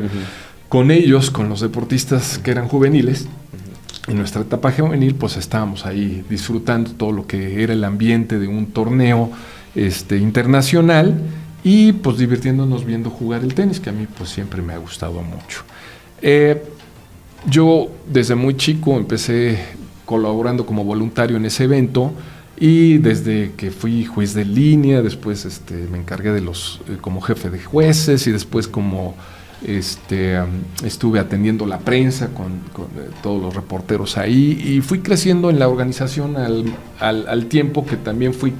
con ellos, con los deportistas que eran juveniles, en nuestra etapa juvenil, pues estábamos ahí disfrutando todo lo que era el ambiente de un torneo internacional, y pues divirtiéndonos viendo jugar el tenis, que a mí pues siempre me ha gustado mucho. Yo desde muy chico empecé colaborando como voluntario en ese evento, y desde que fui juez de línea, después me encargué de como jefe de jueces, y después como estuve atendiendo la prensa con todos los reporteros ahí, y fui creciendo en la organización al tiempo que también fui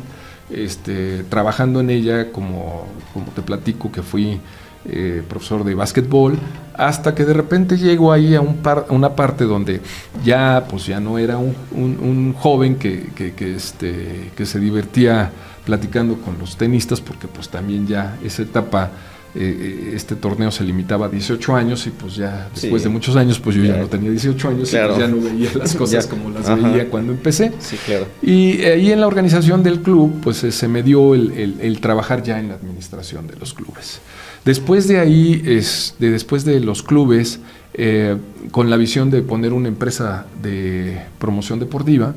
trabajando en ella, como te platico, que fui profesor de básquetbol, hasta que de repente llego ahí a una parte donde ya no era un joven que se divertía platicando con los tenistas, porque pues también ya esa etapa, este torneo se limitaba a 18 años, y pues ya después de muchos años, pues yo ya no tenía 18 años, claro, y pues ya no veía las cosas como las veía cuando empecé. Sí, claro. Y ahí en la organización del club, pues se me dio el trabajar ya en la administración de los clubes. Después de ahí, después de los clubes, con la visión de poner una empresa de promoción deportiva,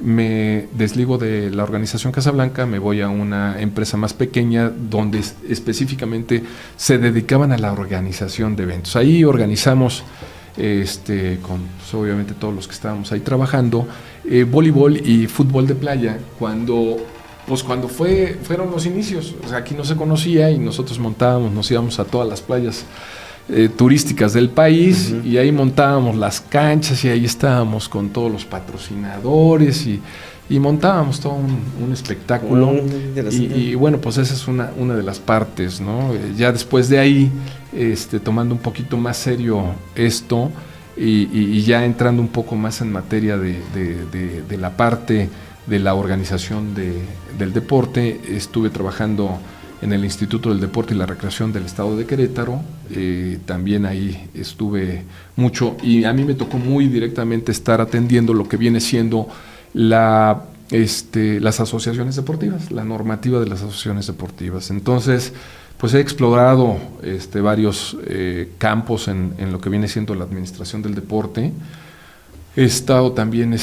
me desligo de la organización Casablanca, me voy a una empresa más pequeña donde específicamente se dedicaban a la organización de eventos. Ahí organizamos, con obviamente todos los que estábamos ahí trabajando, voleibol y fútbol de playa, cuando fueron los inicios. O sea, aquí no se conocía, y nosotros nos íbamos a todas las playas turísticas del país, y ahí montábamos las canchas, y ahí estábamos con todos los patrocinadores, y montábamos todo un espectáculo, y bueno, pues esa es una de las partes, ¿no? Ya después de ahí, tomando un poquito más serio esto, y ya entrando un poco más en materia de la parte de la organización del deporte, estuve trabajando en el Instituto del Deporte y la Recreación del Estado de Querétaro. También ahí estuve mucho, y a mí me tocó muy directamente estar atendiendo lo que viene siendo las asociaciones deportivas, la normativa de las asociaciones deportivas. Entonces, pues he explorado varios campos en lo que viene siendo la administración del deporte. He estado también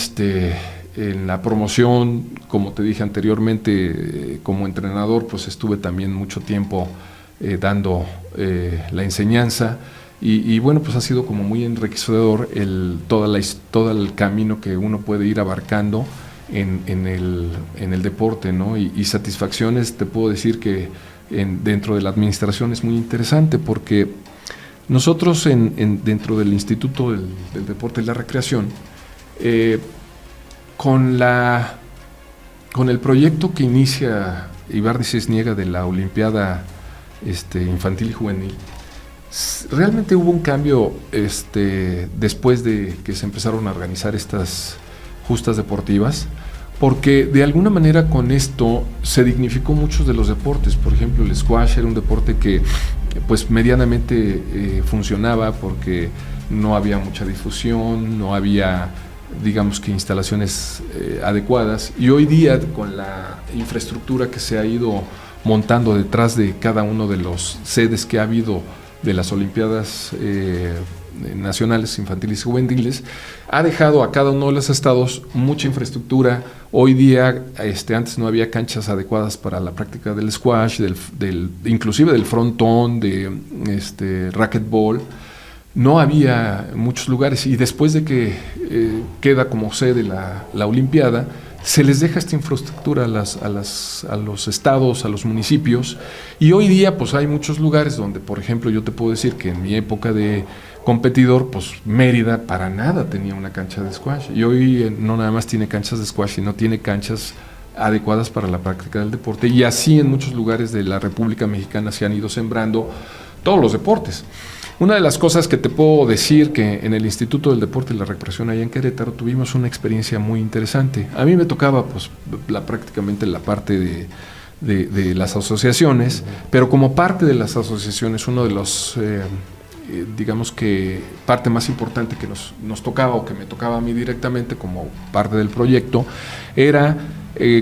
en la promoción, como te dije anteriormente, como entrenador, pues estuve también mucho tiempo dando la enseñanza, y bueno, pues ha sido como muy enriquecedor todo el camino que uno puede ir abarcando en el deporte, ¿no? Y satisfacciones, te puedo decir que dentro de la administración es muy interesante, porque nosotros dentro del Instituto del Deporte y la Recreación, con el proyecto que inicia Ibardi Cisniega de la Olimpiada Infantil y Juvenil, Realmente hubo un cambio después de que se empezaron a organizar estas justas deportivas, porque de alguna manera con esto se dignificó muchos de los deportes. Por ejemplo, el squash era un deporte que pues medianamente funcionaba porque no había mucha difusión, no había, digamos que, instalaciones adecuadas, y hoy día con la infraestructura que se ha ido montando detrás de cada uno de los sedes que ha habido de las Olimpiadas nacionales infantiles y juveniles, ha dejado a cada uno de los estados mucha infraestructura. Hoy día, antes no había canchas adecuadas para la práctica del squash, inclusive del frontón, de racquetball. No había muchos lugares, y después de que queda como sede la Olimpiada, se les deja esta infraestructura a los estados, a los municipios, y hoy día pues hay muchos lugares donde, por ejemplo, yo te puedo decir que en mi época de competidor, pues Mérida para nada tenía una cancha de squash, y hoy no nada más tiene canchas de squash, sino tiene canchas adecuadas para la práctica del deporte, y así en muchos lugares de la República Mexicana se han ido sembrando todos los deportes. Una de las cosas que te puedo decir, que en el Instituto del Deporte y la Recreación allá en Querétaro tuvimos una experiencia muy interesante. A mí me tocaba pues prácticamente la parte de las asociaciones, pero como parte de las asociaciones, uno de los, digamos que parte más importante que nos tocaba, o que me tocaba a mí directamente como parte del proyecto, era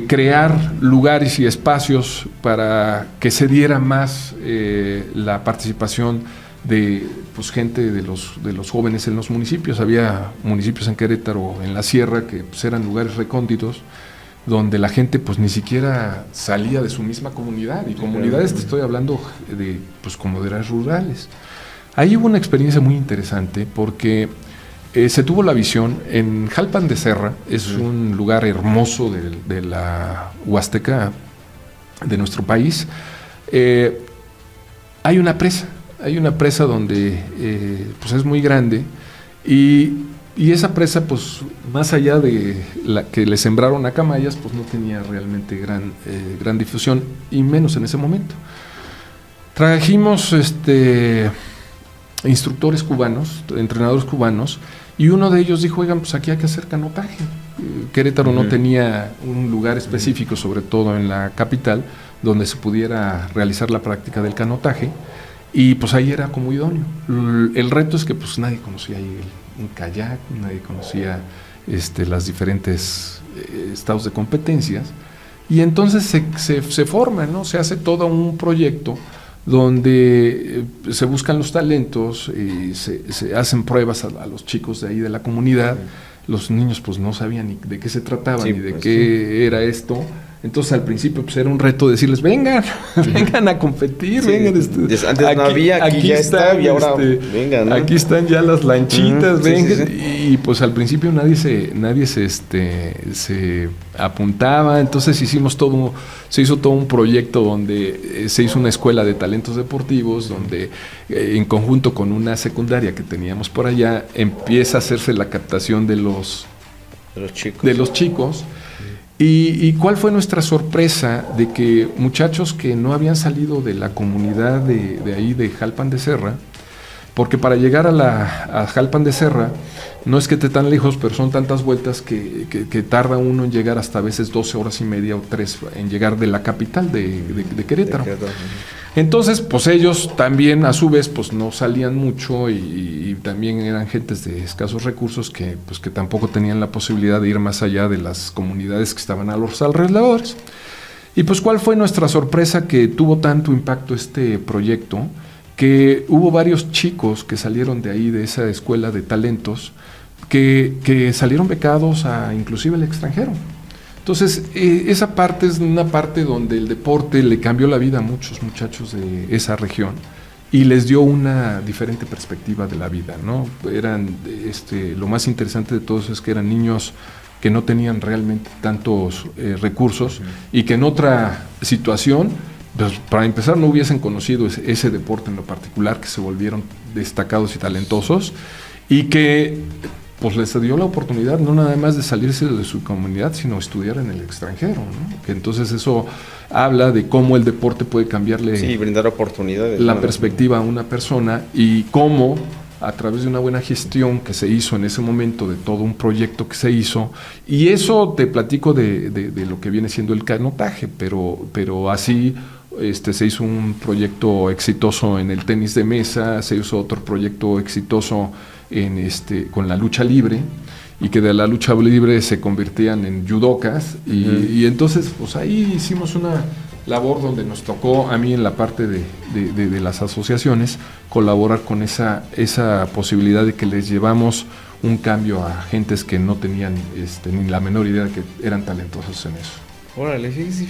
crear lugares y espacios para que se diera más la participación de pues gente de los jóvenes en los municipios. Había municipios en Querétaro, en la sierra, que pues eran lugares recónditos donde la gente pues ni siquiera salía de su misma comunidad, y comunidades, te estoy hablando de pues comunidades rurales. Ahí hubo una experiencia muy interesante porque se tuvo la visión en Jalpan de Serra. Es un lugar hermoso de la Huasteca de nuestro país. Hay una presa donde pues es muy grande, y esa presa, pues más allá de la que le sembraron a Camayas, pues no tenía realmente gran difusión, y menos en ese momento. Trajimos instructores cubanos, entrenadores cubanos, y uno de ellos dijo: oigan, pues aquí hay que hacer canotaje. Querétaro no tenía un lugar específico, sobre todo en la capital, donde se pudiera realizar la práctica del canotaje. Y pues ahí era como idóneo. El reto es que pues nadie conocía ahí un kayak, nadie conocía las diferentes estados de competencias, y entonces se forma, ¿no? Se hace todo un proyecto donde se buscan los talentos y se hacen pruebas a los chicos de ahí de la comunidad. Los niños pues no sabían ni de qué se trataba, ni de qué era esto. Entonces al principio pues era un reto decirles: vengan a competir, vengan. Antes no había, aquí ya está, y ahora vengan, ¿no? Aquí están ya las lanchitas, vengan. Y pues al principio nadie se apuntaba. Entonces se hizo todo un proyecto donde se hizo una escuela de talentos deportivos, donde en conjunto con una secundaria que teníamos por allá, empieza a hacerse la captación de los chicos. ¿Y cuál fue nuestra sorpresa? De que muchachos que no habían salido de la comunidad de ahí de Jalpan de Serra, porque para llegar a Jalpan de Serra no es que esté tan lejos, pero son tantas vueltas que tarda uno en llegar hasta a veces 12 horas y media o 3 en llegar de la capital de Querétaro. Entonces, pues ellos también a su vez pues no salían mucho, y también eran gentes de escasos recursos que tampoco tenían la posibilidad de ir más allá de las comunidades que estaban a los alrededores. Y pues ¿cuál fue nuestra sorpresa? Que tuvo tanto impacto este proyecto que hubo varios chicos que salieron de ahí, de esa escuela de talentos, que salieron becados inclusive al extranjero. Entonces, esa parte es una parte donde el deporte le cambió la vida a muchos muchachos de esa región y les dio una diferente perspectiva de la vida, ¿no? Lo más interesante de todo eso es que eran niños que no tenían realmente tantos recursos, y que en otra situación, pues, para empezar, no hubiesen conocido ese deporte en lo particular, que se volvieron destacados y talentosos, y que pues les dio la oportunidad no nada más de salirse de su comunidad, sino estudiar en el extranjero, ¿no? Que entonces eso habla de cómo el deporte puede cambiarle brindar oportunidades, la perspectiva a una persona y cómo a través de una buena gestión que se hizo en ese momento de todo un proyecto que se hizo, y eso te platico de lo que viene siendo el canotaje, pero así se hizo un proyecto exitoso en el tenis de mesa, se hizo otro proyecto exitoso con la lucha libre, y que de la lucha libre se convertían en judokas, y entonces pues ahí hicimos una labor donde nos tocó a mí en la parte de las asociaciones colaborar con esa posibilidad de que les llevamos un cambio a gentes que no tenían ni la menor idea de que eran talentosos en eso. Órale, sí,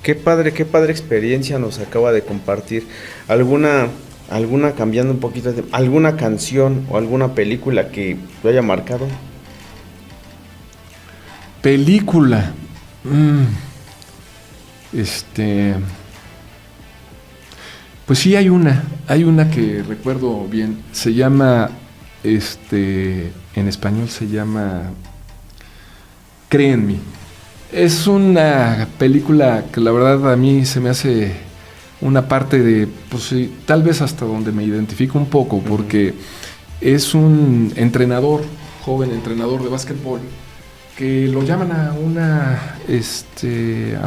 qué padre experiencia nos acaba de compartir. ¿Alguna cambiando un poquito de alguna canción o alguna película que lo haya marcado? Película. Pues sí, hay una que recuerdo bien, se llama, en español se llama Cree en mí. Es una película que la verdad a mí se me hace una parte de, pues sí, tal vez hasta donde me identifico un poco, porque es un joven entrenador de básquetbol, que lo llaman a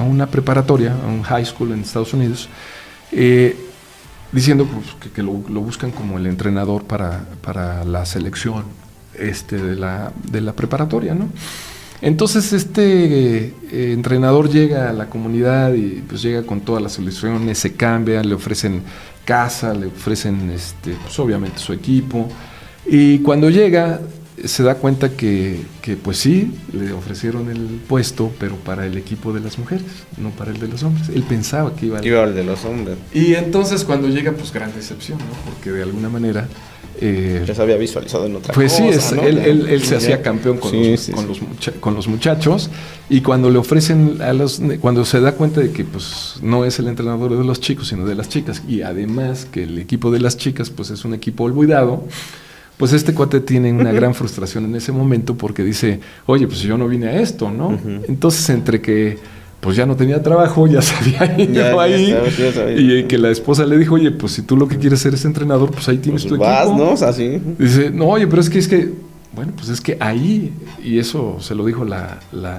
una preparatoria, a un high school en Estados Unidos, diciendo pues, que lo buscan como el entrenador para la selección de la preparatoria, ¿no? Entonces entrenador llega a la comunidad y pues llega con todas las soluciones, se cambia, le ofrecen casa, le ofrecen pues obviamente su equipo, y cuando llega se da cuenta que pues sí, le ofrecieron el puesto, pero para el equipo de las mujeres, no para el de los hombres. Él pensaba que iba al de los hombres. Y entonces cuando llega, pues gran decepción, ¿no? Porque de alguna manera ya se había visualizado en otra pues cosa. Sí, ¿no? él se hacía campeón con los muchachos, y cuando le ofrecen cuando se da cuenta de que pues no es el entrenador de los chicos, sino de las chicas, y además que el equipo de las chicas pues es un equipo olvidado, pues este cuate tiene una gran frustración en ese momento, porque dice, oye, pues yo no vine a esto, ¿no? Entonces, entre que pues ya no tenía trabajo, ya se había ido ahí, y que la esposa le dijo, oye, pues si tú lo que quieres ser es entrenador, pues ahí tienes tu vas, equipo. ¿no? O sea, sí. Dice, no, oye, pero es que, bueno, pues es que ahí, y eso se lo dijo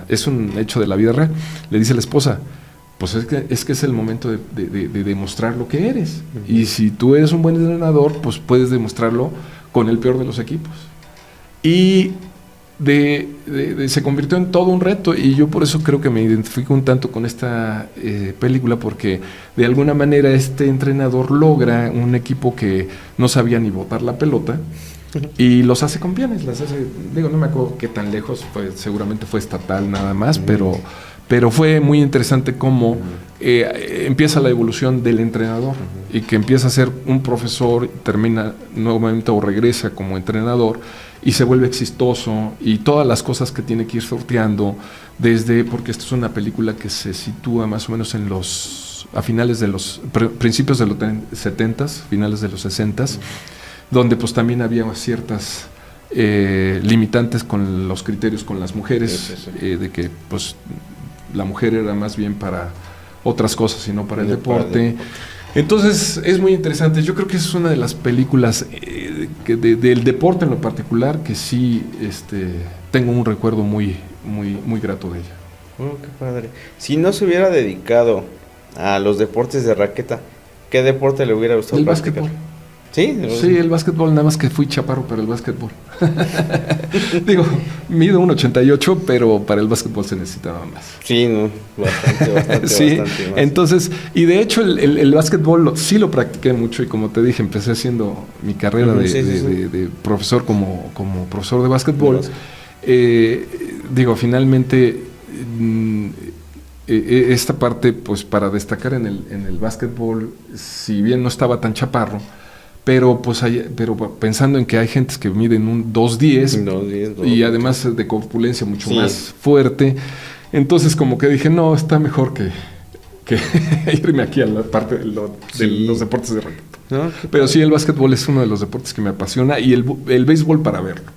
es un hecho de la vida real, le dice la esposa, pues es que es el momento de demostrar lo que eres. Y si tú eres un buen entrenador, pues puedes demostrarlo con el peor de los equipos. Y se convirtió en todo un reto, y yo por eso creo que me identifico un tanto con esta película, porque de alguna manera este entrenador logra un equipo que no sabía ni botar la pelota, y los hace campeones, no me acuerdo qué tan lejos fue, seguramente fue estatal nada más, pero fue muy interesante cómo empieza la evolución del entrenador, y que empieza a ser un profesor, termina nuevamente o regresa como entrenador y se vuelve exitoso, y todas las cosas que tiene que ir sorteando, porque esta es una película que se sitúa más o menos a finales de principios de los 70s, finales de los 60s, donde pues también había ciertas limitantes con los criterios con las mujeres, de que pues la mujer era más bien para otras cosas y no para el deporte. Entonces es muy interesante. Yo creo que es una de las películas del deporte en lo particular que sí tengo un recuerdo muy, muy, muy grato de ella. Oh, qué padre. Si no se hubiera dedicado a los deportes de raqueta, ¿qué deporte le hubiera gustado practicar? Básquetbol. ¿Sí? Sí, el básquetbol, nada más que fui chaparro para el básquetbol. Digo, mido 1.88, pero para el básquetbol se necesitaba más. Sí, no, bastante, sí, bastante más. Entonces, y de hecho el básquetbol sí lo practiqué mucho, y como te dije, empecé haciendo mi carrera de profesor como profesor de básquetbol. Digo, finalmente esta parte, pues para destacar en el básquetbol, si bien no estaba tan chaparro, pero pensando en que hay gentes que miden 2.10 y además de corpulencia mucho más fuerte, entonces como que dije, no, está mejor que irme aquí a la parte de los deportes de raqueta. No, pero sí, el básquetbol es uno de los deportes que me apasiona, y el béisbol para verlo.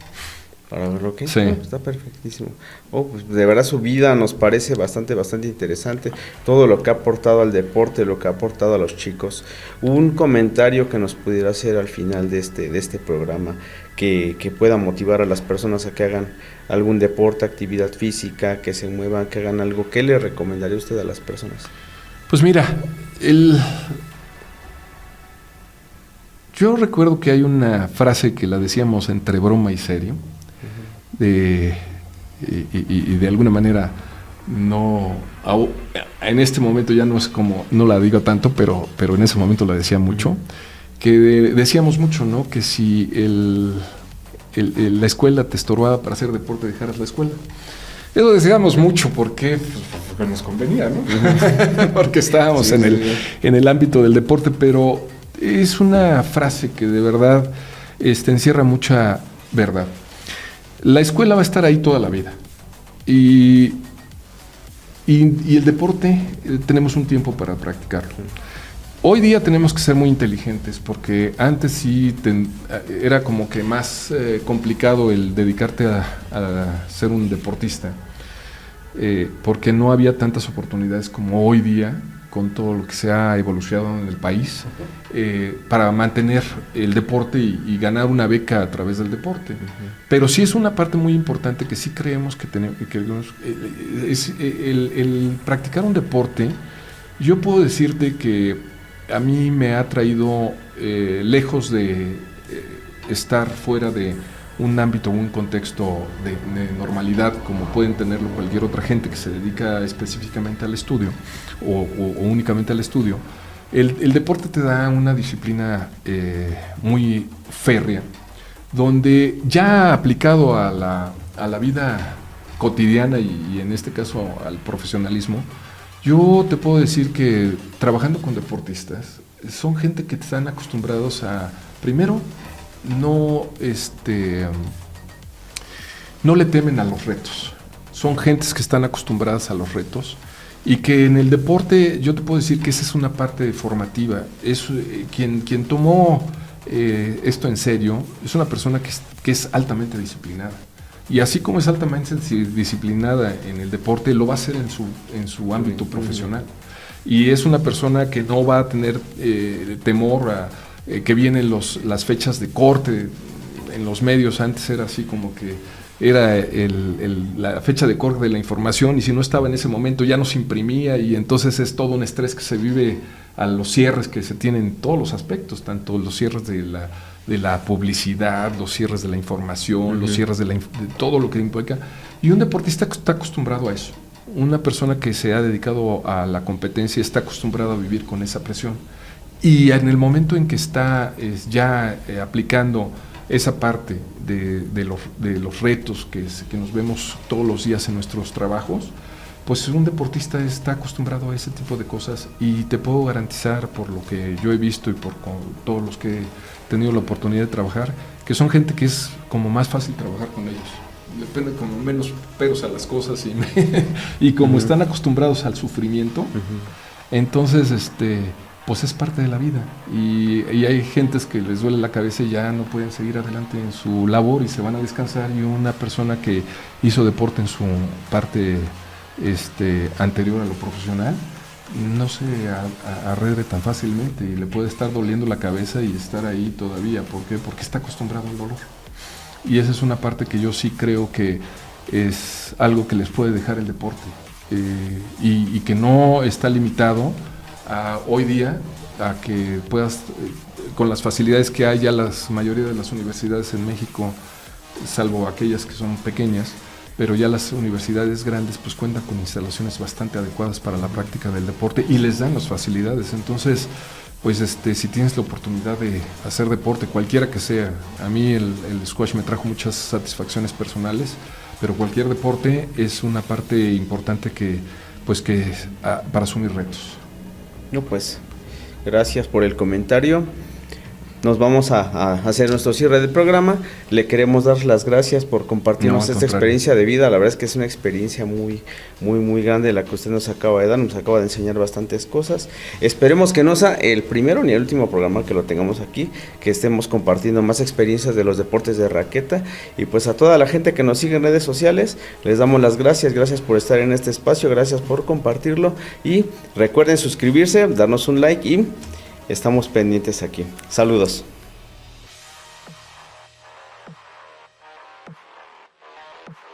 Para ver lo que Sí. está perfectísimo. Pues de verdad su vida nos parece bastante interesante. Todo lo que ha aportado al deporte, lo que ha aportado a los chicos. Un comentario que nos pudiera hacer al final de este programa, que pueda motivar a las personas a que hagan algún deporte, actividad física, que se muevan, que hagan algo. ¿Qué le recomendaría usted a las personas? Pues mira, yo recuerdo que hay una frase que la decíamos entre broma y serio, y de alguna manera en este momento ya no es como, no la digo tanto, pero en ese momento la decía mucho, que decíamos mucho, ¿no? Que si la escuela te estorbaba para hacer deporte, dejaras la escuela. Eso decíamos mucho porque nos convenía, ¿no? Porque estábamos en el ámbito del deporte, pero es una frase que de verdad encierra mucha verdad. La escuela va a estar ahí toda la vida. Y el deporte, tenemos un tiempo para practicarlo. Hoy día tenemos que ser muy inteligentes, porque antes sí era como que más complicado el dedicarte a ser un deportista, porque no había tantas oportunidades como hoy día, con todo lo que se ha evolucionado en el país, para mantener el deporte y ganar una beca a través del deporte. Pero sí es una parte muy importante que sí creemos que tenemos, es el practicar un deporte. Yo puedo decirte que a mí me ha traído, lejos de estar fuera de un ámbito, un contexto de normalidad, como pueden tenerlo cualquier otra gente que se dedica específicamente al estudio o únicamente al estudio. El deporte te da una disciplina muy férrea, donde ya aplicado a la vida cotidiana y en este caso al profesionalismo, yo te puedo decir que trabajando con deportistas, son gente que están acostumbrados a, primero, no le temen a los retos. Son gentes que están acostumbradas a los retos y que en el deporte yo te puedo decir que esa es una parte formativa. Es quien tomó esto en serio es una persona que es altamente disciplinada. Y así como es altamente disciplinada en el deporte, lo va a hacer en su ámbito profesional. Y es una persona que no va a tener temor a que vienen las fechas de corte en los medios. Antes era así como que era la fecha de corte de la información, y si no estaba en ese momento ya no se imprimía, y entonces es todo un estrés que se vive a los cierres que se tienen en todos los aspectos, tanto los cierres de la publicidad, los cierres de la información, los cierres de todo lo que implica. Y un deportista está acostumbrado a eso. Una persona que se ha dedicado a la competencia está acostumbrada a vivir con esa presión. Y en el momento en que está ya aplicando esa parte de los retos que nos vemos todos los días en nuestros trabajos, pues un deportista está acostumbrado a ese tipo de cosas, y te puedo garantizar, por lo que yo he visto y por todos los que he tenido la oportunidad de trabajar, que son gente que es como más fácil trabajar con ellos. Depende como menos peros a las cosas y como están acostumbrados al sufrimiento, entonces pues es parte de la vida, y hay gentes que les duele la cabeza y ya no pueden seguir adelante en su labor y se van a descansar, y una persona que hizo deporte en su parte anterior a lo profesional no se arredre tan fácilmente y le puede estar doliendo la cabeza y estar ahí todavía. ¿Por qué? Porque está acostumbrado al dolor. Y esa es una parte que yo sí creo que es algo que les puede dejar el deporte, y que no está limitado hoy día a que puedas, con las facilidades que hay ya la mayoría de las universidades en México, salvo aquellas que son pequeñas, pero ya las universidades grandes pues cuentan con instalaciones bastante adecuadas para la práctica del deporte y les dan las facilidades. Entonces, pues si tienes la oportunidad de hacer deporte, cualquiera que sea, a mí el squash me trajo muchas satisfacciones personales, pero cualquier deporte es una parte importante para asumir retos. No, pues, gracias por el comentario. nos vamos a hacer nuestro cierre del programa. Le queremos dar las gracias por compartirnos No, al esta contrario. experiencia de vida. La verdad es que es una experiencia muy, muy, muy grande la que usted nos acaba de dar, nos acaba de enseñar bastantes cosas. Esperemos que no sea el primero ni el último programa que lo tengamos aquí, que estemos compartiendo más experiencias de los deportes de raqueta. Y pues a toda la gente que nos sigue en redes sociales, les damos las gracias por estar en este espacio, gracias por compartirlo y recuerden suscribirse, darnos un like y estamos pendientes aquí. Saludos.